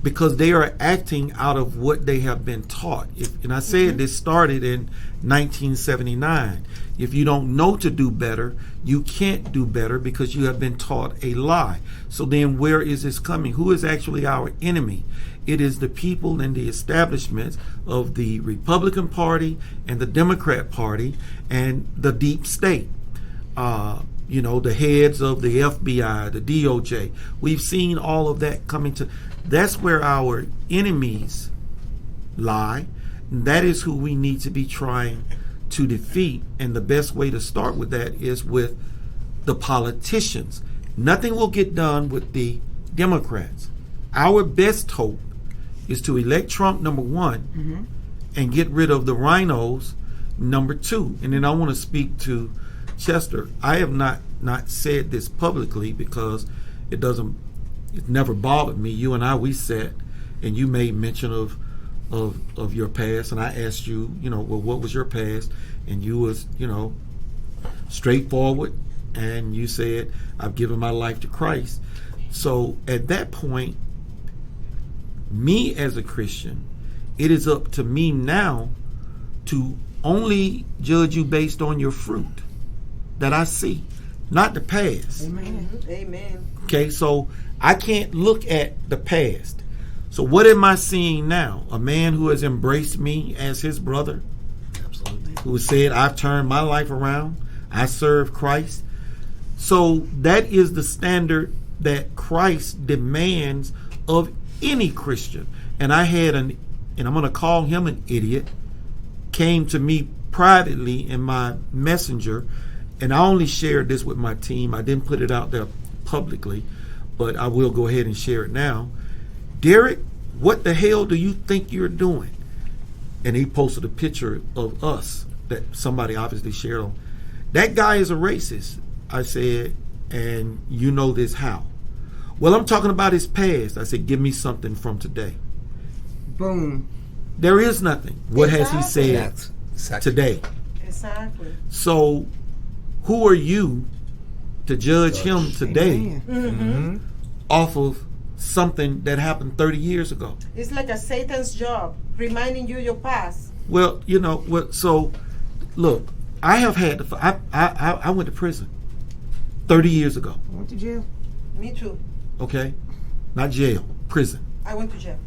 because they are acting out of what they have been taught. And I said this started in 1979. If you don't know to do better, you can't do better because you have been taught a lie. So then where is this coming? Who is actually our enemy? It is the people and the establishments of the Republican Party and the Democrat Party and the deep state. The heads of the FBI, the DOJ. We've seen all of that coming to. That's where our enemies lie. And that is who we need to be trying to defeat. And the best way to start with that is with the politicians. Nothing will get done with the Democrats. Our best hope is to elect Trump, number one, and get rid of the rhinos, number two. And then I want to speak to Chester. I have not said this publicly because it never bothered me. You and I, we sat and you made mention of your past, and I asked you, well, what was your past? And you was, straightforward, and you said, I've given my life to Christ. So at that point, me as a Christian, it is up to me now to only judge you based on your fruit that I see, not the past. Amen. Okay, so I can't look at the past. So what am I seeing now? A man who has embraced me as his brother, Absolutely. who said, I've turned my life around, I serve Christ. So that is the standard that Christ demands of any Christian. And I had and I'm going to call him an idiot, came to me privately in my messenger, and I only shared this with my team. I didn't put it out there publicly, but I will go ahead and share it now. Derrick, what the hell do you think you're doing? And he posted a picture of us that somebody obviously shared on. That guy is a racist, I said, and you know this how? Well, I'm talking about his past. I said, give me something from today. Boom. There is nothing. What has he said That's exactly. today? Exactly. So who are you to judge him today off of something that happened 30 years ago? It's like a Satan's job, reminding you your past. Well, so look, I have had I went to prison 30 years ago. I went to jail. Me too. Okay? Not jail, prison. I went to jail.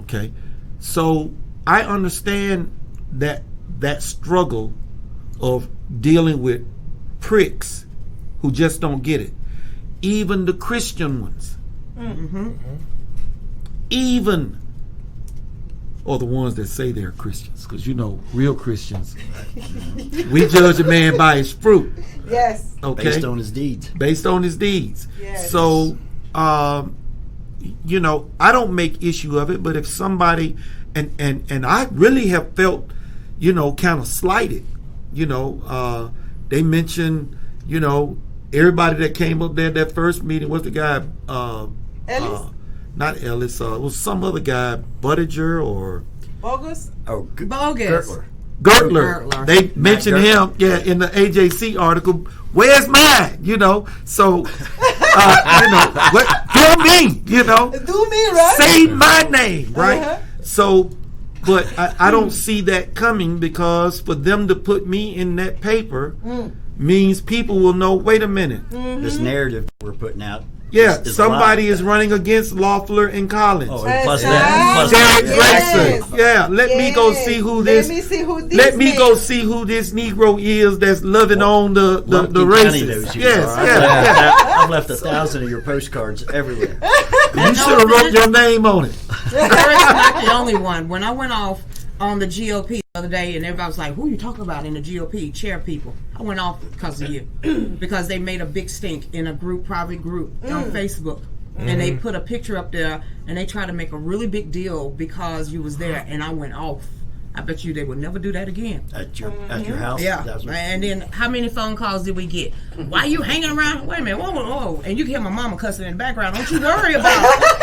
Okay? So I understand that struggle of dealing with pricks who just don't get it. Even the Christian ones. Even, or the ones that say they're Christians, because real Christians, we judge a man by his fruit. Yes. Okay? Based on his deeds. Based on his deeds. Yes. So, I don't make issue of it, but if somebody, and I really have felt, kind of slighted, they mentioned, everybody that came up there at that first meeting was the guy, Ellis? Not Ellis, it was some other guy, Buttiger or Bogus? Oh, Bogus. Gertler. They mentioned him, in the AJC article. Where's mine? So, do me, Do me, right? say my name, right? Uh-huh. So, but I don't see that coming, because for them to put me in that paper means people will know, wait a minute. This narrative we're putting out. is somebody live. is running against Loeffler and Collins. Oh, and plus that. Derrick Yes. Greyson. Yeah, let me go see who this. Let me see who this Let me is. go see who this Negro is that's loving on the Lumpkin County knows racists. you Yes, are. I've left 1,000 of your postcards everywhere. You should have wrote your name on it. Derrick's not the only one. When I went off on the GOP the other day, and everybody was like, "Who are you talking about in the GOP? Chair people." I went off because of you, because they made a big stink in a private group on Facebook and they put a picture up there, and they try to make a really big deal because you was there, and I went off. I bet you they would never do that again. At your house? Yeah. That's what- And then how many phone calls did we get? Why you hanging around? Wait a minute. Whoa. And you can hear my mama cussing in the background. Don't you worry about it.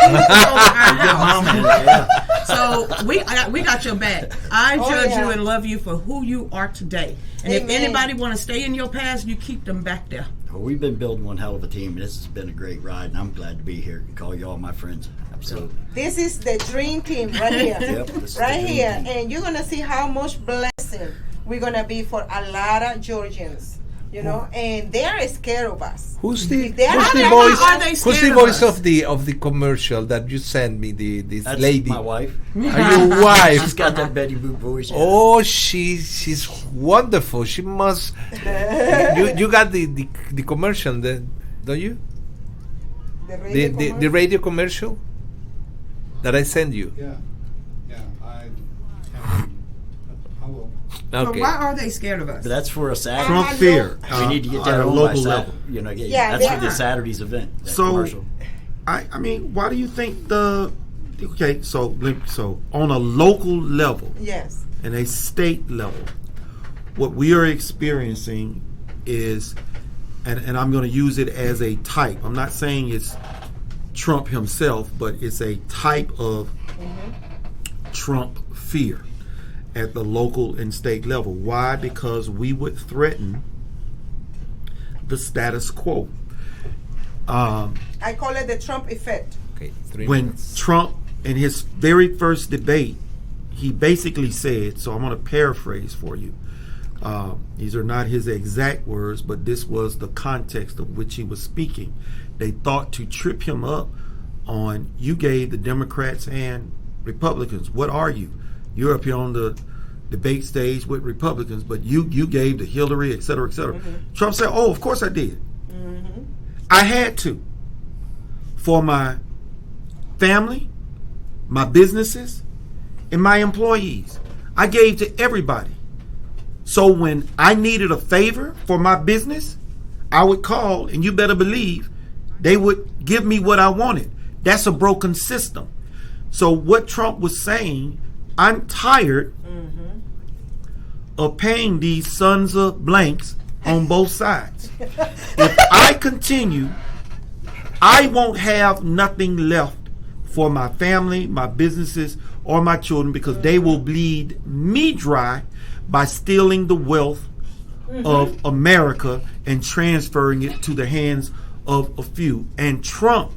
Yeah. So we got your back. I judge you and love you for who you are today. And if anybody want to stay in your past, you keep them back there. Well, we've been building one hell of a team, and this has been a great ride, and I'm glad to be here and call you all my friends. Absolutely. This is the dream team right here. Yep, this is right the dream here. team. And you're going to see how much blessing we're going to be for a lot of Georgians. You know, and they are scared of us. Who's the They are- who's the Are voice? they Who's scared the of voice us? of the commercial that you sent me? This That's lady. my wife. Are your wife? She's got that Betty Boop voice. Yeah. Oh, she's wonderful. She must. you got the commercial, don't you? The radio commercial that I sent you. Yeah, I will. So Okay. why are they scared of us? But that's for a Saturday. Trump fear. We need to get at that a on by local Saturday. level. You know, Yeah, that's they for the are. Saturday's event. That So, commercial. I mean, why do you think so on a local level Yes. and a state level, what we are experiencing is, and I'm going to use it as a type. I'm not saying it's Trump himself, but it's a type of Trump fear at the local and state level. Why? Because we would threaten the status quo. I call it the Trump effect. Okay. 3 When minutes. Trump, in his very first debate, he basically said, so I'm going to paraphrase for you. These are not his exact words, but this was the context of which he was speaking. They thought to trip him up on, you gave the Democrats and Republicans. What are you? You're up here on the debate stage with Republicans, but you gave to Hillary, et cetera, et cetera. Trump said, oh, of course I did. I had to. For my family, my businesses, and my employees. I gave to everybody. So when I needed a favor for my business, I would call, and you better believe they would give me what I wanted. That's a broken system. So what Trump was saying, I'm tired of paying these sons of blanks on both sides. If I continue, I won't have nothing left for my family, my businesses, or my children, because they will bleed me dry by stealing the wealth of America and transferring it to the hands of a few. And Trump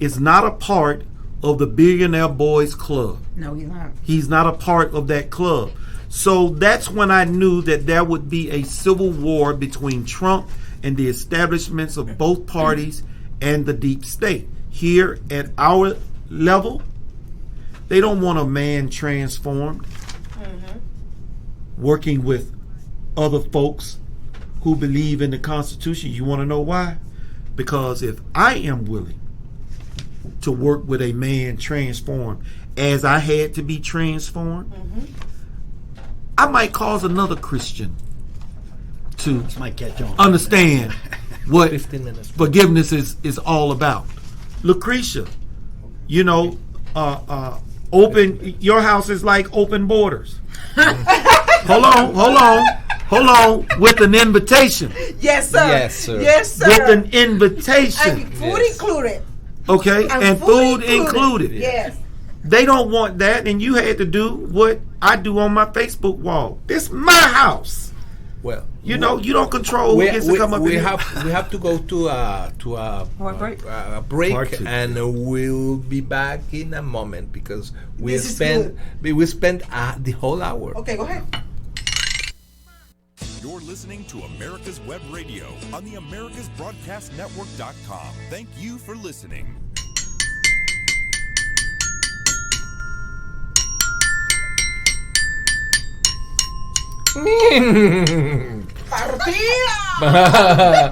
is not a part of the Billionaire Boys Club. No, he's not. He's not a part of that club. So that's when I knew that there would be a civil war between Trump and the establishments of both parties and the deep state. Here at our level, they don't want a man transformed, working with other folks who believe in the Constitution. You want to know why? Because if I am willing to work with a man transformed as I had to be transformed, I might cause another Christian to This might catch on. understand what 15 minutes. forgiveness is all about. Lucretia, you know, open, your house is like open borders. Hold on, with an invitation. Yes, sir. Yes, sir. Yes, sir. With an invitation. And food Yes. included. Okay, and food included. Yes. They don't want that, and you had to do what I do on my Facebook wall. This my house. Well, You know, you don't control who gets to come up we in have to go to a break? break, Part two. and we'll be back in a moment because we This is spent the whole hour. Okay, go ahead. You're listening to America's Web Radio on the AmericasBroadcastNetwork.com. Thank you for listening. Partida!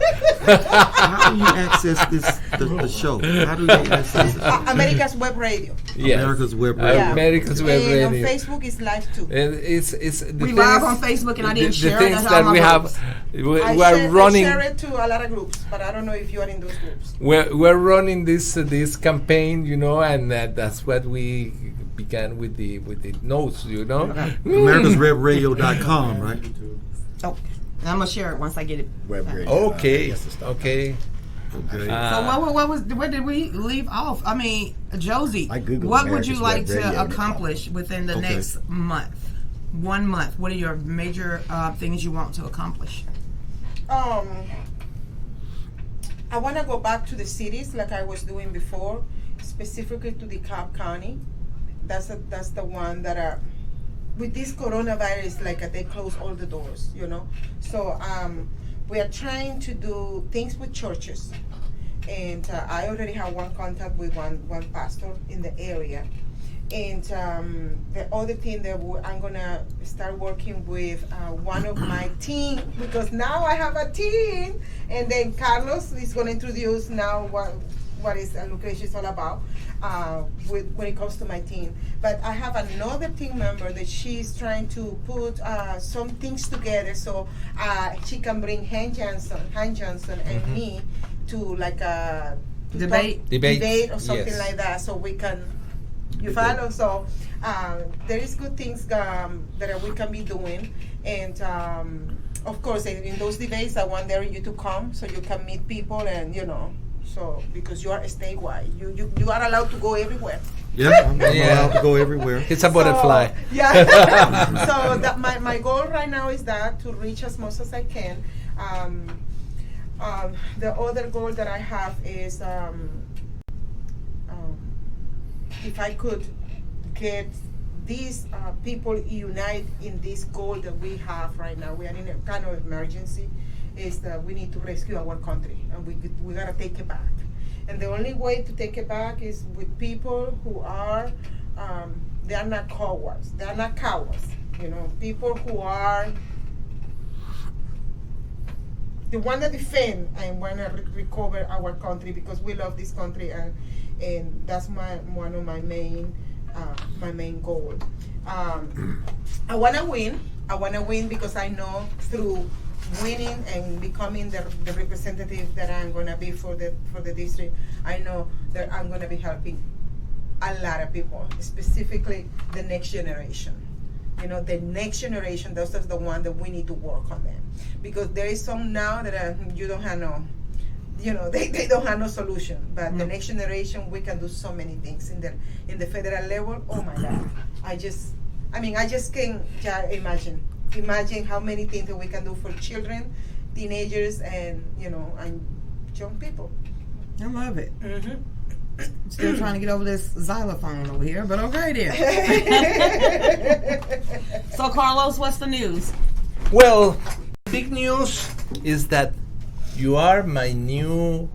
How do you access this the show? How do they access it? America's Web Radio. Yes. America's Web Radio. Yeah. America's Web And Radio. on Facebook is live too. And it's the We things, live on Facebook, and I didn't share it. things That's that all we my have. groups. We I are running. share it to a lot of groups, but I don't know if you are in those groups. We're running this campaign, and that's what we began with the notes, AmericasWebRadio.com, right? Oh, I'm gonna share it once I get it. Web radio. Okay, Yes, it's not- okay. Okay. So where did we leave off? I mean, Josie, I Googled what would you America's like Web Radio to and it accomplish within the Okay. next month? 1 month. What are your major things you want to accomplish? I want to go back to the cities like I was doing before, specifically to DeKalb County. That's the one that are with this coronavirus, like they close all the doors, So we are trying to do things with churches, and I already have one contact with one pastor in the area. And the other thing that I'm gonna start working with one of my team, because now I have a team, and then Carlos is gonna introduce now what is Lucretia is all about when it comes to my team. But I have another team member that she's trying to put some things together so she can bring Han Johnson and me to like a debate or something yes. like that, so we can. You follow? So there is good things that we can be doing, and of course in those debates I want you to come so you can meet people, and so because you are statewide, you are allowed to go everywhere. Yeah, I'm Yeah. allowed to go everywhere. It's a butterfly. Yeah. So that my goal right now is that to reach as much as I can. The other goal that I have is if I could get these people unite in this goal that we have right now. We are in a kind of emergency. Is that we need to rescue our country, and we gotta take it back. And the only way to take it back is with people who are they are not cowards. They are not cowards. People who are the one that defend and want to recover our country, because we love this country, and that's one of my main goal. I want to win. I want to win because I know through winning and becoming the representative that I'm going to be for the district, I know that I'm going to be helping a lot of people, specifically the next generation. The next generation, those are the one that we need to work on them, because there is some now that you don't have no. They don't have no solution. But the next generation, we can do so many things in the federal level. Oh my God! I just can't imagine how many things that we can do for children, teenagers, and and young people. I love it. Mm-hmm. Still trying to get over this xylophone over here, but okay then. So Carlos, what's the news? Well, big news is that you are my new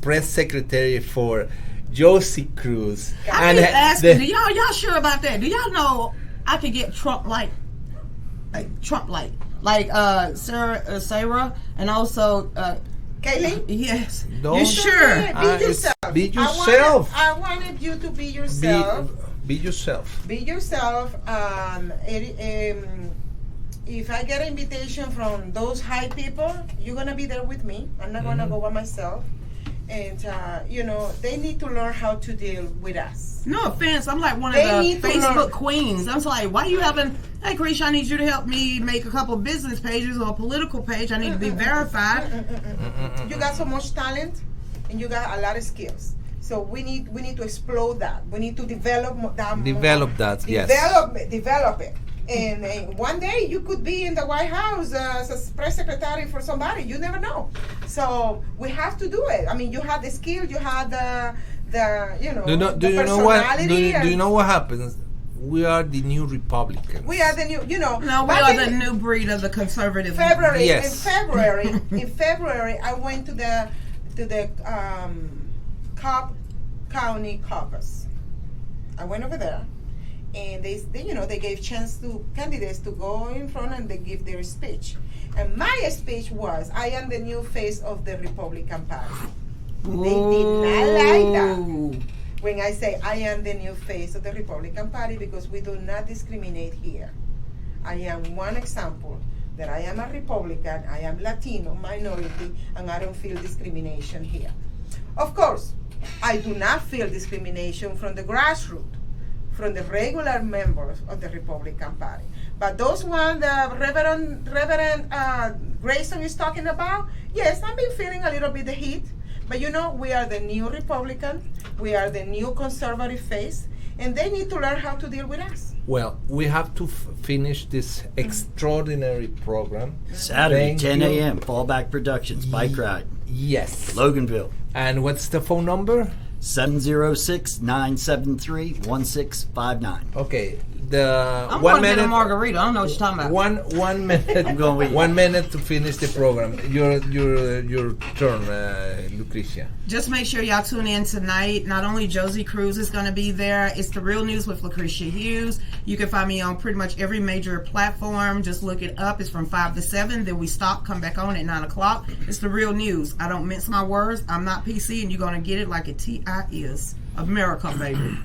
press secretary for Johsie Cruz. I need to ask you, y'all sure about that? Do y'all know I could get Trump-like, Sarah, and also Kaylee? yes. Don't- You sure? Be yourself. Be yourself. I wanted you to be yourself. Be yourself. Be yourself. If I get an invitation from those high people, you're gonna be there with me. I'm not gonna go by myself. And they need to learn how to deal with us. No offense, I'm like one They of the need to Facebook learn. queens. I'm like, why you having? Hey, Creesha, I need you to help me make a couple business pages or a political page. I need to be verified. You got so much talent, and you got a lot of skills. So we need to explode that. We need to develop that. Develop that, yes. Develop it. And one day you could be in the White House as a press secretary for somebody. You never know. So we have to do it. I mean, you have the skill, you have the Do you personality. know what happens? We are the new Republicans. We are the new, No, we back are in the new breed of the conservative. February. Yes. In February, I went to the Cobb County caucus. I went over there, and they gave chance to candidates to go in front and they give their speech. And my speech was, I am the new face of the Republican Party. They did not like that. Ooh. When I say I am the new face of the Republican Party, because we do not discriminate here. I am one example that I am a Republican, I am Latino, minority, and I don't feel discrimination here. Of course, I do not feel discrimination from the grassroots, from the regular members of the Republican Party. But those one the Reverend Greyson is talking about, yes, I've been feeling a little bit the heat. But you know, we are the new Republican, we are the new conservative face, and they need to learn how to deal with us. Well, we have to finish this extraordinary program. Saturday, Thank 10 you. a.m. Fallback Productions, bike ride, Yes. Loganville. And what's the phone number? 706-973-1659. Okay. I'm One going to get a minute. margarita. I don't know what you're talking about. One minute. I'm going with you. 1 minute to finish the program. Your turn, Lucretia. Just make sure y'all tune in tonight. Not only Johsie Cruz is going to be there, it's The Real News with Lucretia Hughes. You can find me on pretty much every major platform. Just look it up. It's from 5 to 7. Then we stop, come back on at 9 o'clock. It's The Real News. I don't mince my words. I'm not PC, and you're going to get it like a T.I. is. America, baby.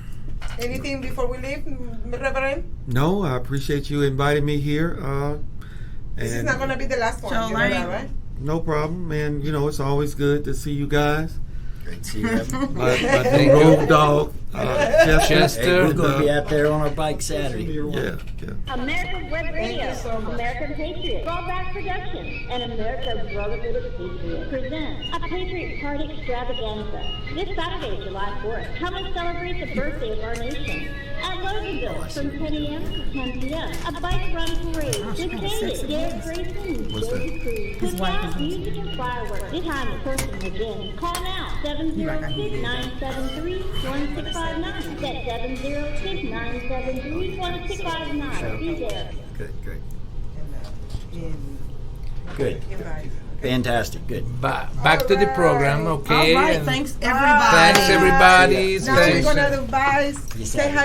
Anything before we leave, Reverend? No, I appreciate you inviting me here. This is And not going to be the last one, So you know late. that, right? no problem. And, you know, it's always good to see you guys. Great to see you, Evan. My Thank new you. road dog, Chester. Hey, we're and, going to be out there on our bike Saturday. yeah. America's Web Radio, so much. American Patriot, Fallback Productions, and America's Brotherhood of Patriots present a Patriot Party extravaganza. This Saturday, July 4th, come and celebrate the birthday of our nation. At Loganville, from 10 a.m. to 10 p.m., a bike run parade with candidates Derrick, Greyson, and Johsie Cruz. His With wife loud is- music and fireworks. This time the person again. Call now, 706-973-1659. That's 706-973-1659. Be there. Good, great. In Good. Invite. Fantastic. Good. Back to the program, okay? All right. And Thanks, everybody. Thanks, everybody. Now we're Thanks. going to advise, Yes, say I hi